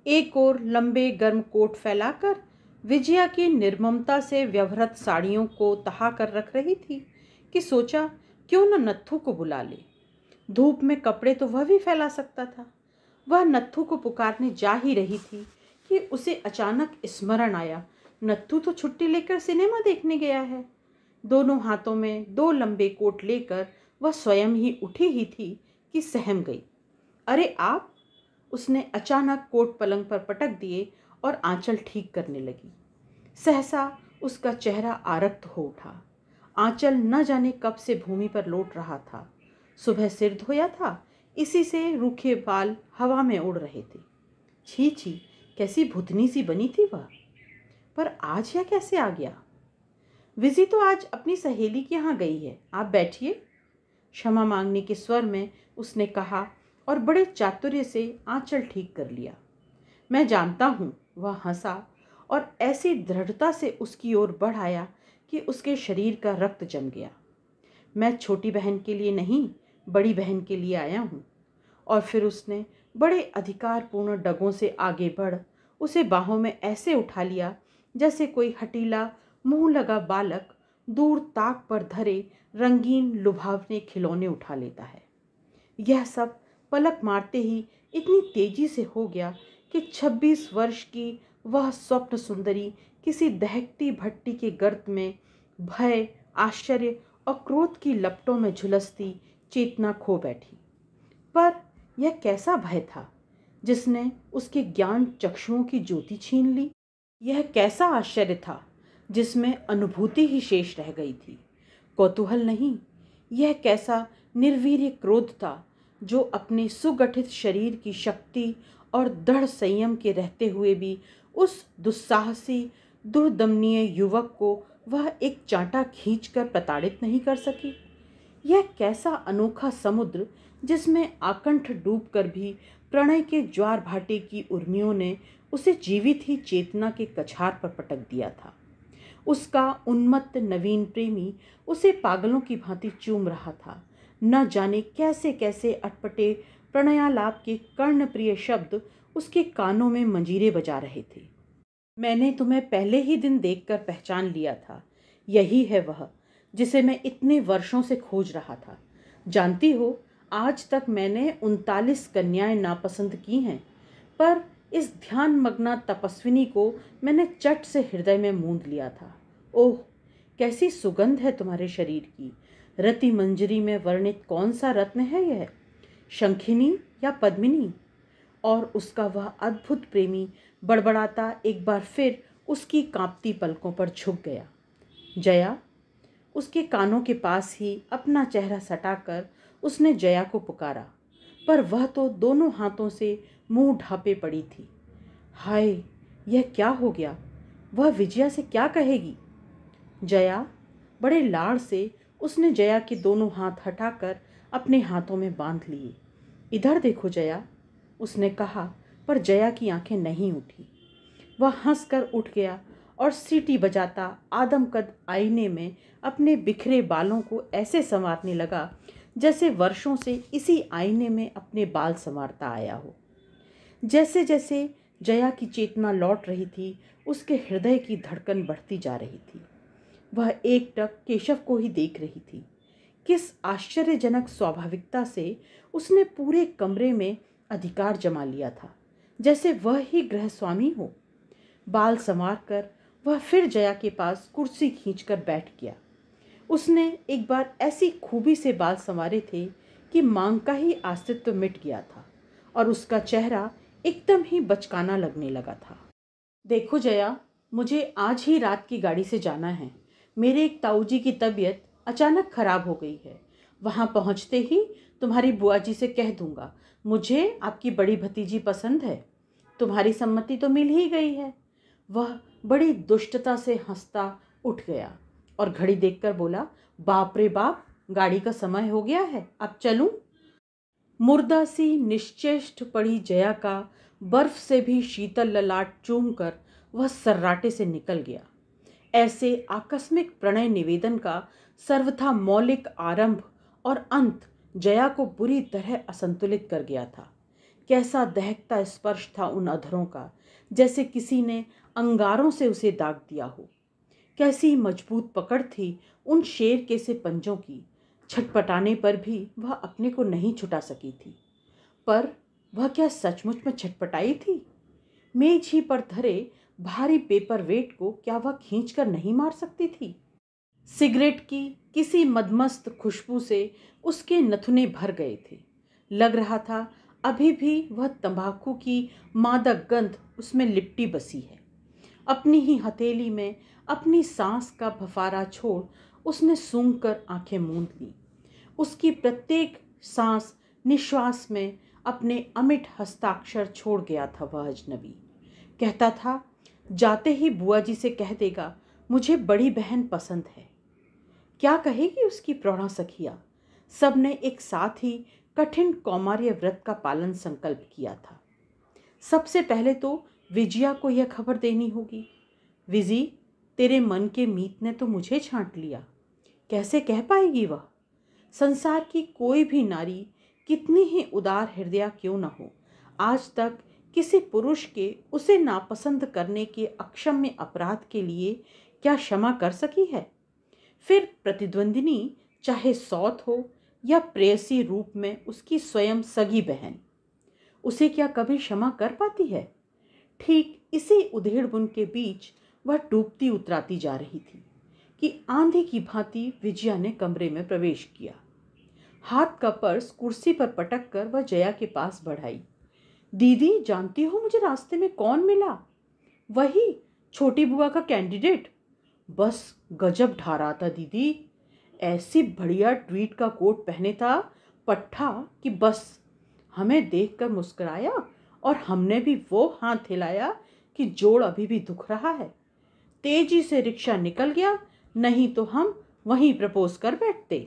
एक और लंबे गर्म कोट फैलाकर विजया की निर्ममता से व्यवहृत साड़ियों को तहा कर रख रही थी कि सोचा क्यों न नत्थू को बुला ले। धूप में कपड़े तो वह भी फैला सकता था। वह नत्थू को पुकारने जा ही रही थी कि उसे अचानक स्मरण आया, नत्थू तो छुट्टी लेकर सिनेमा देखने गया है। दोनों हाथों में 2 लंबे कोट लेकर वह स्वयं ही उठी ही थी कि सहम गई। अरे आप! उसने अचानक कोट पलंग पर पटक दिए और आंचल ठीक करने लगी। सहसा उसका चेहरा आरक्त हो उठा। आंचल न जाने कब से भूमि पर लौट रहा था। सुबह सिर धोया था, इसी से रूखे बाल हवा में उड़ रहे थे। छी छी, कैसी भुतनी सी बनी थी वह। पर आज यह कैसे आ गया? विजी तो आज अपनी सहेली के यहाँ गई है, आप बैठिए, क्षमा मांगने के स्वर में उसने कहा और बड़े चातुर्य से आंचल ठीक कर लिया। मैं जानता हूँ, वह हंसा और ऐसी दृढ़ता से उसकी ओर बढ़ आया कि उसके शरीर का रक्त जम गया। मैं छोटी बहन के लिए नहीं, बड़ी बहन के लिए आया हूँ। और फिर उसने बड़े अधिकारपूर्ण डगों से आगे बढ़ उसे बाहों में ऐसे उठा लिया जैसे कोई हटीला मुंह लगा बालक दूर ताक पर धरे रंगीन लुभावने खिलौने उठा लेता है। यह सब पलक मारते ही इतनी तेजी से हो गया कि 26 वर्ष की वह स्वप्न सुंदरी किसी दहकती भट्टी के गर्त में भय, आश्चर्य और क्रोध की लपटों में झुलसती चेतना खो बैठी। पर यह कैसा भय था जिसने उसके ज्ञान चक्षुओं की ज्योति छीन ली? यह कैसा आश्चर्य था जिसमें अनुभूति ही शेष रह गई थी, कौतूहल नहीं? यह कैसा निर्वीर्य क्रोध था जो अपने सुगठित शरीर की शक्ति और दृढ़ संयम के रहते हुए भी उस दुस्साहसी दुर्दमनीय युवक को वह एक चांटा खींचकर प्रताड़ित नहीं कर सकी? यह कैसा अनोखा समुद्र जिसमें आकंठ डूबकर भी प्रणय के ज्वार भाटे की उर्मियों ने उसे जीवित ही चेतना के कछार पर पटक दिया था। उसका उन्मत्त नवीन प्रेमी उसे पागलों की भांति चूम रहा था। न जाने कैसे कैसे अटपटे प्रणयालाप के कर्णप्रिय शब्द उसके कानों में मंजीरे बजा रहे थे। मैंने तुम्हें पहले ही दिन देखकर पहचान लिया था। यही है वह जिसे मैं इतने वर्षों से खोज रहा था। जानती हो, आज तक मैंने 39 कन्याएं नापसंद की हैं, पर इस ध्यान मग्ना तपस्विनी को मैंने चट से हृदय में मूंद लिया था। ओह, कैसी सुगंध है तुम्हारे शरीर की। रति मंजरी में वर्णित कौन सा रत्न है यह, शंखिनी या पद्मिनी? और उसका वह अद्भुत प्रेमी बड़बड़ाता एक बार फिर उसकी कांपती पलकों पर झुक गया। जया, उसके कानों के पास ही अपना चेहरा सटाकर उसने जया को पुकारा, पर वह तो दोनों हाथों से मुंह ढांपे पड़ी थी। हाय, यह क्या हो गया? वह विजया से क्या कहेगी? जया, बड़े लाड़ से उसने जया के दोनों हाथ हटाकर अपने हाथों में बांध लिए। इधर देखो जया, उसने कहा, पर जया की आंखें नहीं उठी। वह हंसकर उठ गया और सीटी बजाता आदमकद आईने में अपने बिखरे बालों को ऐसे संवारने लगा जैसे वर्षों से इसी आईने में अपने बाल संवारता आया हो। जैसे जैसे जया की चेतना लौट रही थी, उसके हृदय की धड़कन बढ़ती जा रही थी। वह एकटक केशव को ही देख रही थी। किस आश्चर्यजनक स्वाभाविकता से उसने पूरे कमरे में अधिकार जमा लिया था, जैसे वह ही गृहस्वामी हो। बाल संवार कर वह फिर जया के पास कुर्सी खींचकर बैठ गया। उसने एक बार ऐसी खूबी से बाल संवारे थे कि मांग का ही अस्तित्व मिट गया था और उसका चेहरा एकदम ही बचकाना लगने लगा था। देखो जया, मुझे आज ही रात की गाड़ी से जाना है। मेरे एक ताऊजी की तबीयत अचानक खराब हो गई है। वहाँ पहुँचते ही तुम्हारी बुआ जी से कह दूंगा, मुझे आपकी बड़ी भतीजी पसंद है। तुम्हारी सम्मति तो मिल ही गई है। वह बड़ी दुष्टता से हंसता उठ गया और घड़ी देखकर बोला, बाप रे बाप, गाड़ी का समय हो गया है, अब चलूं? मुर्दा सी निश्चेष्ट पड़ी जया का बर्फ से भी शीतल ललाट चूमकर वह सर्राटे से निकल गया। ऐसे आकस्मिक प्रणय निवेदन का सर्वथा मौलिक आरंभ और अंत जया को बुरी तरह असंतुलित कर गया था। कैसा दहकता स्पर्श था उन अधरों का, जैसे किसी ने अंगारों से उसे दाग दिया हो। कैसी मजबूत पकड़ थी उन शेर के से पंजों की। छटपटाने पर भी वह अपने को नहीं छुटा सकी थी। पर वह क्या सचमुच में छटपटाई थी? मेज ही पर धरे भारी पेपर वेट को क्या वह खींचकर नहीं मार सकती थी? सिगरेट की किसी मदमस्त खुशबू से उसके नथुने भर गए थे। लग रहा था अभी भी वह तंबाकू की मादक गंध उसमें लिपटी बसी है। अपनी ही हथेली में अपनी सांस का भफारा छोड़ उसने सूंघ कर आंखें मूंद ली। उसकी प्रत्येक सांस निश्वास में अपने अमिट हस्ताक्षर छोड़ गया था वह अजनबी। कहता था, जाते ही बुआ जी से कह देगा, मुझे बड़ी बहन पसंद है। क्या कहेगी उसकी प्रौढ़ा सखिया? सब ने एक साथ ही कठिन कौमार्य व्रत का पालन संकल्प किया था। सबसे पहले तो विजया को यह खबर देनी होगी। विजी, तेरे मन के मीत ने तो मुझे छांट लिया। कैसे कह पाएगी वह? संसार की कोई भी नारी कितनी ही उदार हृदया क्यों न हो, आज तक किसी पुरुष के उसे नापसंद करने के अक्षम्य अपराध के लिए क्या क्षमा कर सकी है? फिर प्रतिद्वंदिनी चाहे सौत हो या प्रेयसी रूप में उसकी स्वयं सगी बहन, उसे क्या कभी क्षमा कर पाती है? ठीक इसी उधेड़बुन के बीच वह डूबती उतराती जा रही थी कि आंधी की भांति विजया ने कमरे में प्रवेश किया। हाथ का पर्स कुर्सी पर पटक कर वह जया के पास बढ़ाई। दीदी, जानती हो मुझे रास्ते में कौन मिला? वही छोटी बुआ का कैंडिडेट। बस गजब ढा रहा था दीदी। ऐसी बढ़िया ट्वीट का कोट पहने था पट्ठा कि बस हमें देखकर मुस्कुराया और हमने भी वो हाथ हिलाया कि जोड़ अभी भी दुख रहा है। तेजी से रिक्शा निकल गया, नहीं तो हम वहीं प्रपोज कर बैठते।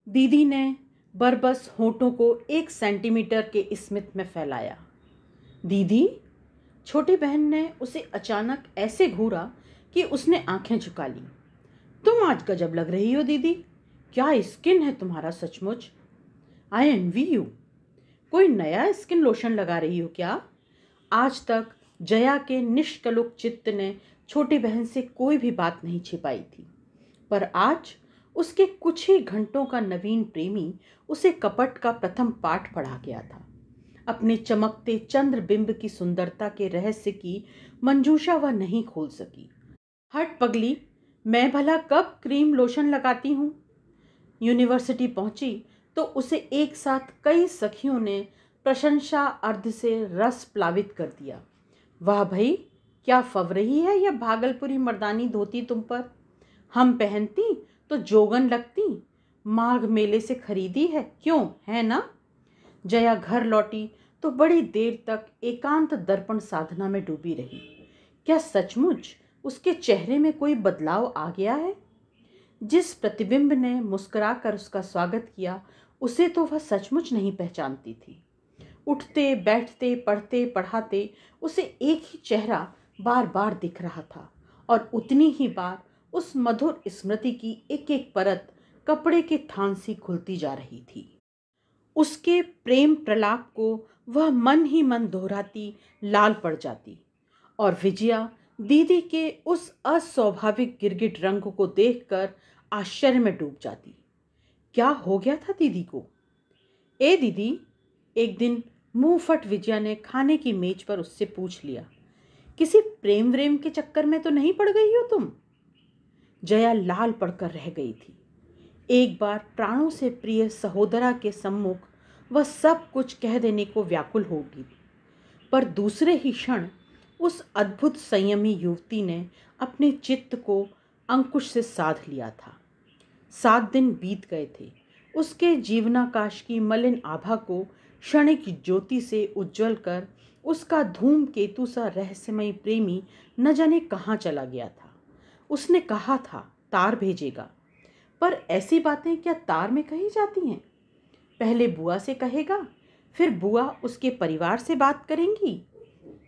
दीदी ने बरबस होठों को 1 सेंटीमीटर के स्मित में फैलाया। दीदी? छोटी बहन ने उसे अचानक ऐसे घूरा कि उसने आंखें झुका ली। तुम आज गजब लग रही हो दीदी, क्या स्किन है तुम्हारा सचमुच। आई एनवी यू। कोई नया स्किन लोशन लगा रही हो क्या? आज तक जया के निष्कलुक चित्त ने छोटी बहन से कोई भी बात नहीं छिपाई थी, पर आज उसके कुछ ही घंटों का नवीन प्रेमी उसे कपट का प्रथम पाठ पढ़ा गया था। अपने चमकते चंद्रबिंब की सुंदरता के रहस्य की मंजूषा वह नहीं खोल सकी। हट पगली, मैं भला कब क्रीम लोशन लगाती हूँ। यूनिवर्सिटी पहुंची तो उसे एक साथ कई सखियों ने प्रशंसा अर्ध से रस प्लावित कर दिया। वाह भाई, क्या फव रही है यह भागलपुरी मर्दानी धोती तुम पर। हम पहनती तो जोगन लगती। माघ मेले से खरीदी है, क्यों है ना। जया घर लौटी तो बड़ी देर तक एकांत दर्पण साधना में डूबी रही। क्या सचमुच उसके चेहरे में कोई बदलाव आ गया है। जिस प्रतिबिंब ने मुस्कुराकर उसका स्वागत किया उसे तो वह सचमुच नहीं पहचानती थी। उठते बैठते पढ़ते पढ़ाते उसे एक ही चेहरा बार बार दिख रहा था और उतनी ही बार उस मधुर स्मृति की एक एक परत कपड़े के थान सी खुलती जा रही थी। उसके प्रेम प्रलाप को वह मन ही मन दोहराती लाल पड़ जाती और विजया दीदी के उस अस्वाभाविक गिरगिट रंग को देखकर आश्चर्य में डूब जाती। क्या हो गया था दीदी को। ए दीदी, एक दिन मुंह फट विजया ने खाने की मेज पर उससे पूछ लिया, किसी प्रेम व्रेम के चक्कर में तो नहीं पड़ गई हो तुम। जया लाल पड़कर रह गई थी। एक बार प्राणों से प्रिय सहोदरा के सम्मुख वह सब कुछ कह देने को व्याकुल होगी, पर दूसरे ही क्षण उस अद्भुत संयमी युवती ने अपने चित्त को अंकुश से साध लिया था। 7 दिन बीत गए थे। उसके जीवनाकाश की मलिन आभा को क्षणिक ज्योति से उज्जवल कर उसका धूमकेतु सा रहस्यमय प्रेमी न जाने कहाँ चला गया था। उसने कहा था तार भेजेगा, पर ऐसी बातें क्या तार में कही जाती हैं। पहले बुआ से कहेगा, फिर बुआ उसके परिवार से बात करेंगी,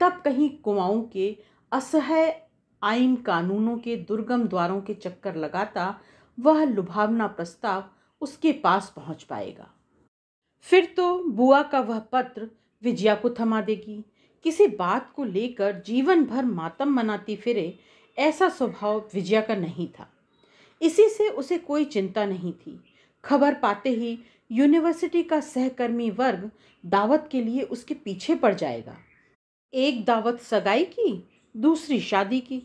तब कहीं कुमाऊं के असह्य आईन कानूनों के दुर्गम द्वारों के चक्कर लगाता वह लुभावना प्रस्ताव उसके पास पहुंच पाएगा। फिर तो बुआ का वह पत्र विजया को थमा देगी। किसी बात को लेकर जीवन भर मातम मनाती फिरे, ऐसा स्वभाव विजया का नहीं था। इसी से उसे कोई चिंता नहीं थी। खबर पाते ही यूनिवर्सिटी का सहकर्मी वर्ग दावत के लिए उसके पीछे पड़ जाएगा। एक दावत सगाई की, दूसरी शादी की।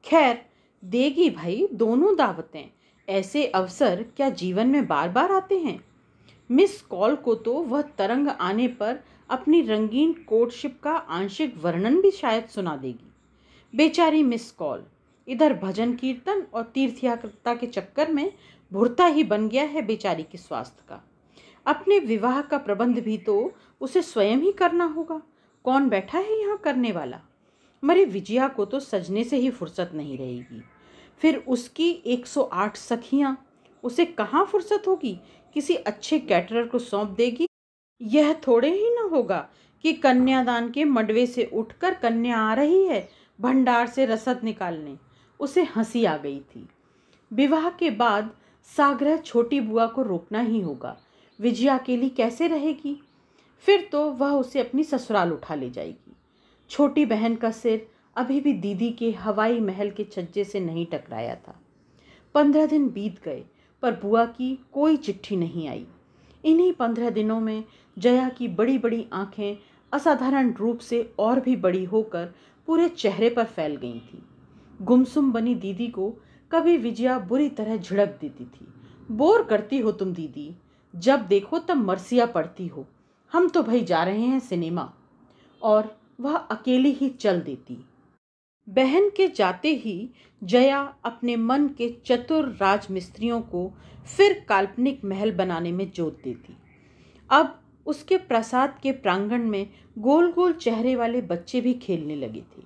खैर, देगी भाई दोनों दावतें। ऐसे अवसर क्या जीवन में बार बार आते हैं। मिस कॉल को तो वह तरंग आने पर अपनी रंगीन कोर्टशिप का आंशिक वर्णन भी शायद सुना देगी। बेचारी मिस कॉल इधर भजन कीर्तन और तीर्थयात्रा के चक्कर में भुरता ही बन गया है बेचारी के स्वास्थ्य का। अपने विवाह का प्रबंध भी तो उसे स्वयं ही करना होगा। कौन बैठा है यहाँ करने वाला। मरे विजया को तो सजने से ही फुर्सत नहीं रहेगी। फिर उसकी 108 सखियाँ, उसे कहाँ फुर्सत होगी। किसी अच्छे कैटरर को सौंप देगी। यह थोड़े ही ना होगा कि कन्यादान के मडवे से उठकर कन्या आ रही है भंडार से रसद निकालने। उसे हंसी आ गई थी। विवाह के बाद साग्रह छोटी बुआ को रोकना ही होगा। विजया अकेली कैसे रहेगी। फिर तो वह उसे अपनी ससुराल उठा ले जाएगी। छोटी बहन का सिर अभी भी दीदी के हवाई महल के छज्जे से नहीं टकराया था। 15 दिन बीत गए पर बुआ की कोई चिट्ठी नहीं आई। इन्हीं 15 दिनों में जया की बड़ी बड़ी आंखें असाधारण रूप से और भी बड़ी होकर पूरे चेहरे पर फैल गई थीं। गुमसुम बनी दीदी को कभी विजया बुरी तरह झिड़क देती थी। बोर करती हो तुम दीदी, जब देखो तब मरसिया पड़ती हो। हम तो भाई जा रहे हैं सिनेमा। और वह अकेली ही चल देती। बहन के जाते ही जया अपने मन के चतुर राजमिस्त्रियों को फिर काल्पनिक महल बनाने में जोत देती। अब उसके प्रासाद के प्रांगण में गोल गोल चेहरे वाले बच्चे भी खेलने लगे थे।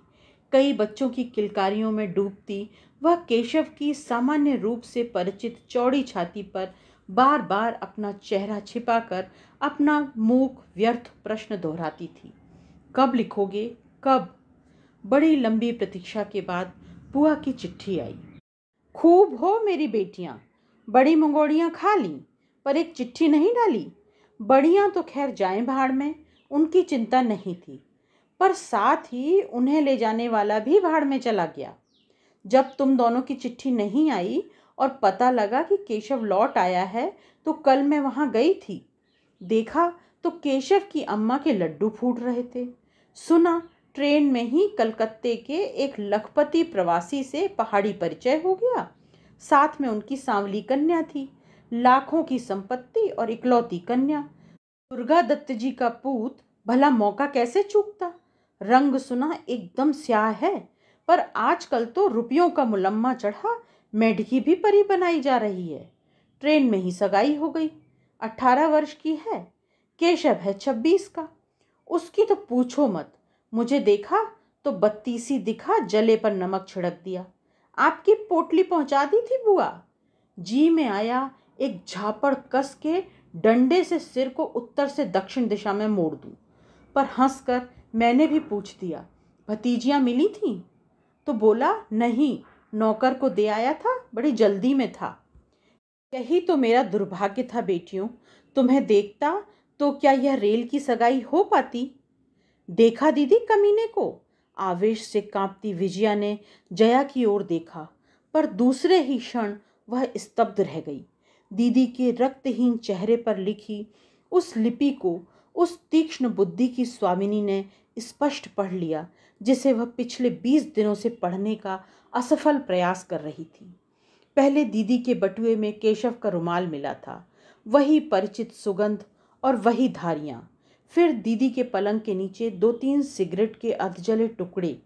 कई बच्चों की किलकारियों में डूबती वह केशव की सामान्य रूप से परिचित चौड़ी छाती पर बार बार अपना चेहरा छिपाकर अपना मूक व्यर्थ प्रश्न दोहराती थी, कब लिखोगे, कब। बड़ी लंबी प्रतीक्षा के बाद बुआ की चिट्ठी आई। खूब हो मेरी बेटियां, बड़ी मंगोड़ियां खा लीं, पर एक चिट्ठी नहीं डाली। बड़ियां तो खैर जाएं भाड़ में, उनकी चिंता नहीं थी, पर साथ ही उन्हें ले जाने वाला भी भाड़ में चला गया। जब तुम दोनों की चिट्ठी नहीं आई और पता लगा कि केशव लौट आया है तो कल मैं वहाँ गई थी। देखा तो केशव की अम्मा के लड्डू फूट रहे थे। सुना ट्रेन में ही कलकत्ते के एक लखपति प्रवासी से पहाड़ी परिचय हो गया। साथ में उनकी सांवली कन्या थी, लाखों की संपत्ति और इकलौती कन्या। दुर्गा दत्त जी का पूत भला मौका कैसे चूकता। रंग सुना एकदम स्याह है, पर आजकल तो रुपयों का मुलम्मा चढ़ा मेढकी भी परी बनाई जा रही है। ट्रेन में ही सगाई हो गई। 18 वर्ष की है, केशव है 26 का। उसकी तो पूछो मत। मुझे देखा तो 32 दिखा, जले पर नमक छिड़क दिया। आपकी पोटली पहुंचा दी थी बुआ। जी में आया एक झापड़ कस के डंडे से सिर को उत्तर से दक्षिण दिशा में मोड़ दूं, पर हंसकर मैंने भी पूछ दिया, भतीजियां मिली थीं? तो बोला, नहीं, नौकर को दे आया था, बड़ी जल्दी में था। यही तो मेरा दुर्भाग्य था बेटियों, तुम्हें देखता तो क्या यह रेल की सगाई हो पाती। देखा दीदी कमीने को। आवेश से कांपती विजया ने जया की ओर देखा, पर दूसरे ही क्षण वह स्तब्ध रह गई। दीदी के रक्तहीन चेहरे पर लिखी उस लिपि को उस तीक्ष्ण बुद्धि की स्वामिनी ने स्पष्ट पढ़ लिया, जिसे वह पिछले 20 दिनों से पढ़ने का असफल प्रयास कर रही थी। पहले दीदी के बटुए में केशव का रुमाल मिला था, वही परिचित सुगंध और वही धारियां। फिर दीदी के पलंग के नीचे 2-3 सिगरेट के अधजले टुकड़े।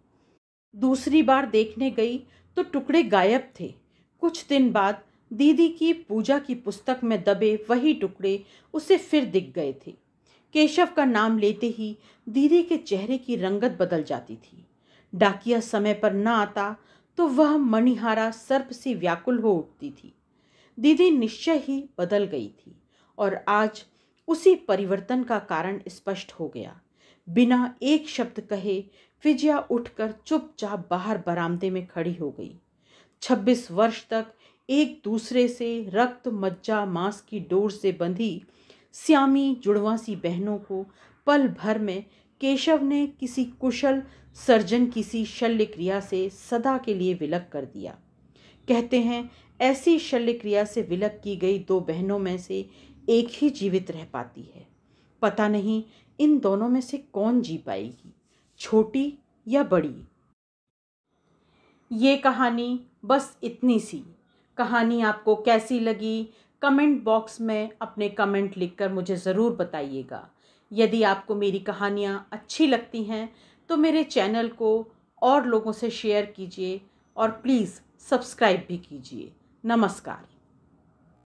दूसरी बार देखने गई तो टुकड़े गायब थे। कुछ दिन बाद दीदी की पूजा की पुस्तक में दबे वही टुकड़े उसे फिर दिख गए थे। केशव का नाम लेते ही दीदी के चेहरे की रंगत बदल जाती थी। डाकिया समय पर न आता तो वह मणिहारा सर्प से व्याकुल हो उठती थी। दीदी निश्चय ही बदल गई थी और आज उसी परिवर्तन का कारण स्पष्ट हो गया। बिना एक शब्द कहे विजया उठकर चुपचाप बाहर बरामदे में खड़ी हो गई। 26 वर्ष तक एक दूसरे से रक्त मज्जा मांस की डोर से बंधी श्यामी जुड़वा सी बहनों को पल भर में केशव ने किसी कुशल सर्जन की सी शल्य क्रिया से सदा के लिए विलग कर दिया। कहते हैं ऐसी शल्य क्रिया से विलग की गई 2 बहनों में से एक ही जीवित रह पाती है। पता नहीं इन दोनों में से कौन जी पाएगी, छोटी या बड़ी। ये कहानी बस इतनी सी। कहानी आपको कैसी लगी, कमेंट बॉक्स में अपने कमेंट लिखकर मुझे ज़रूर बताइएगा। यदि आपको मेरी कहानियाँ अच्छी लगती हैं तो मेरे चैनल को और लोगों से शेयर कीजिए और प्लीज़ सब्सक्राइब भी कीजिए। नमस्कार।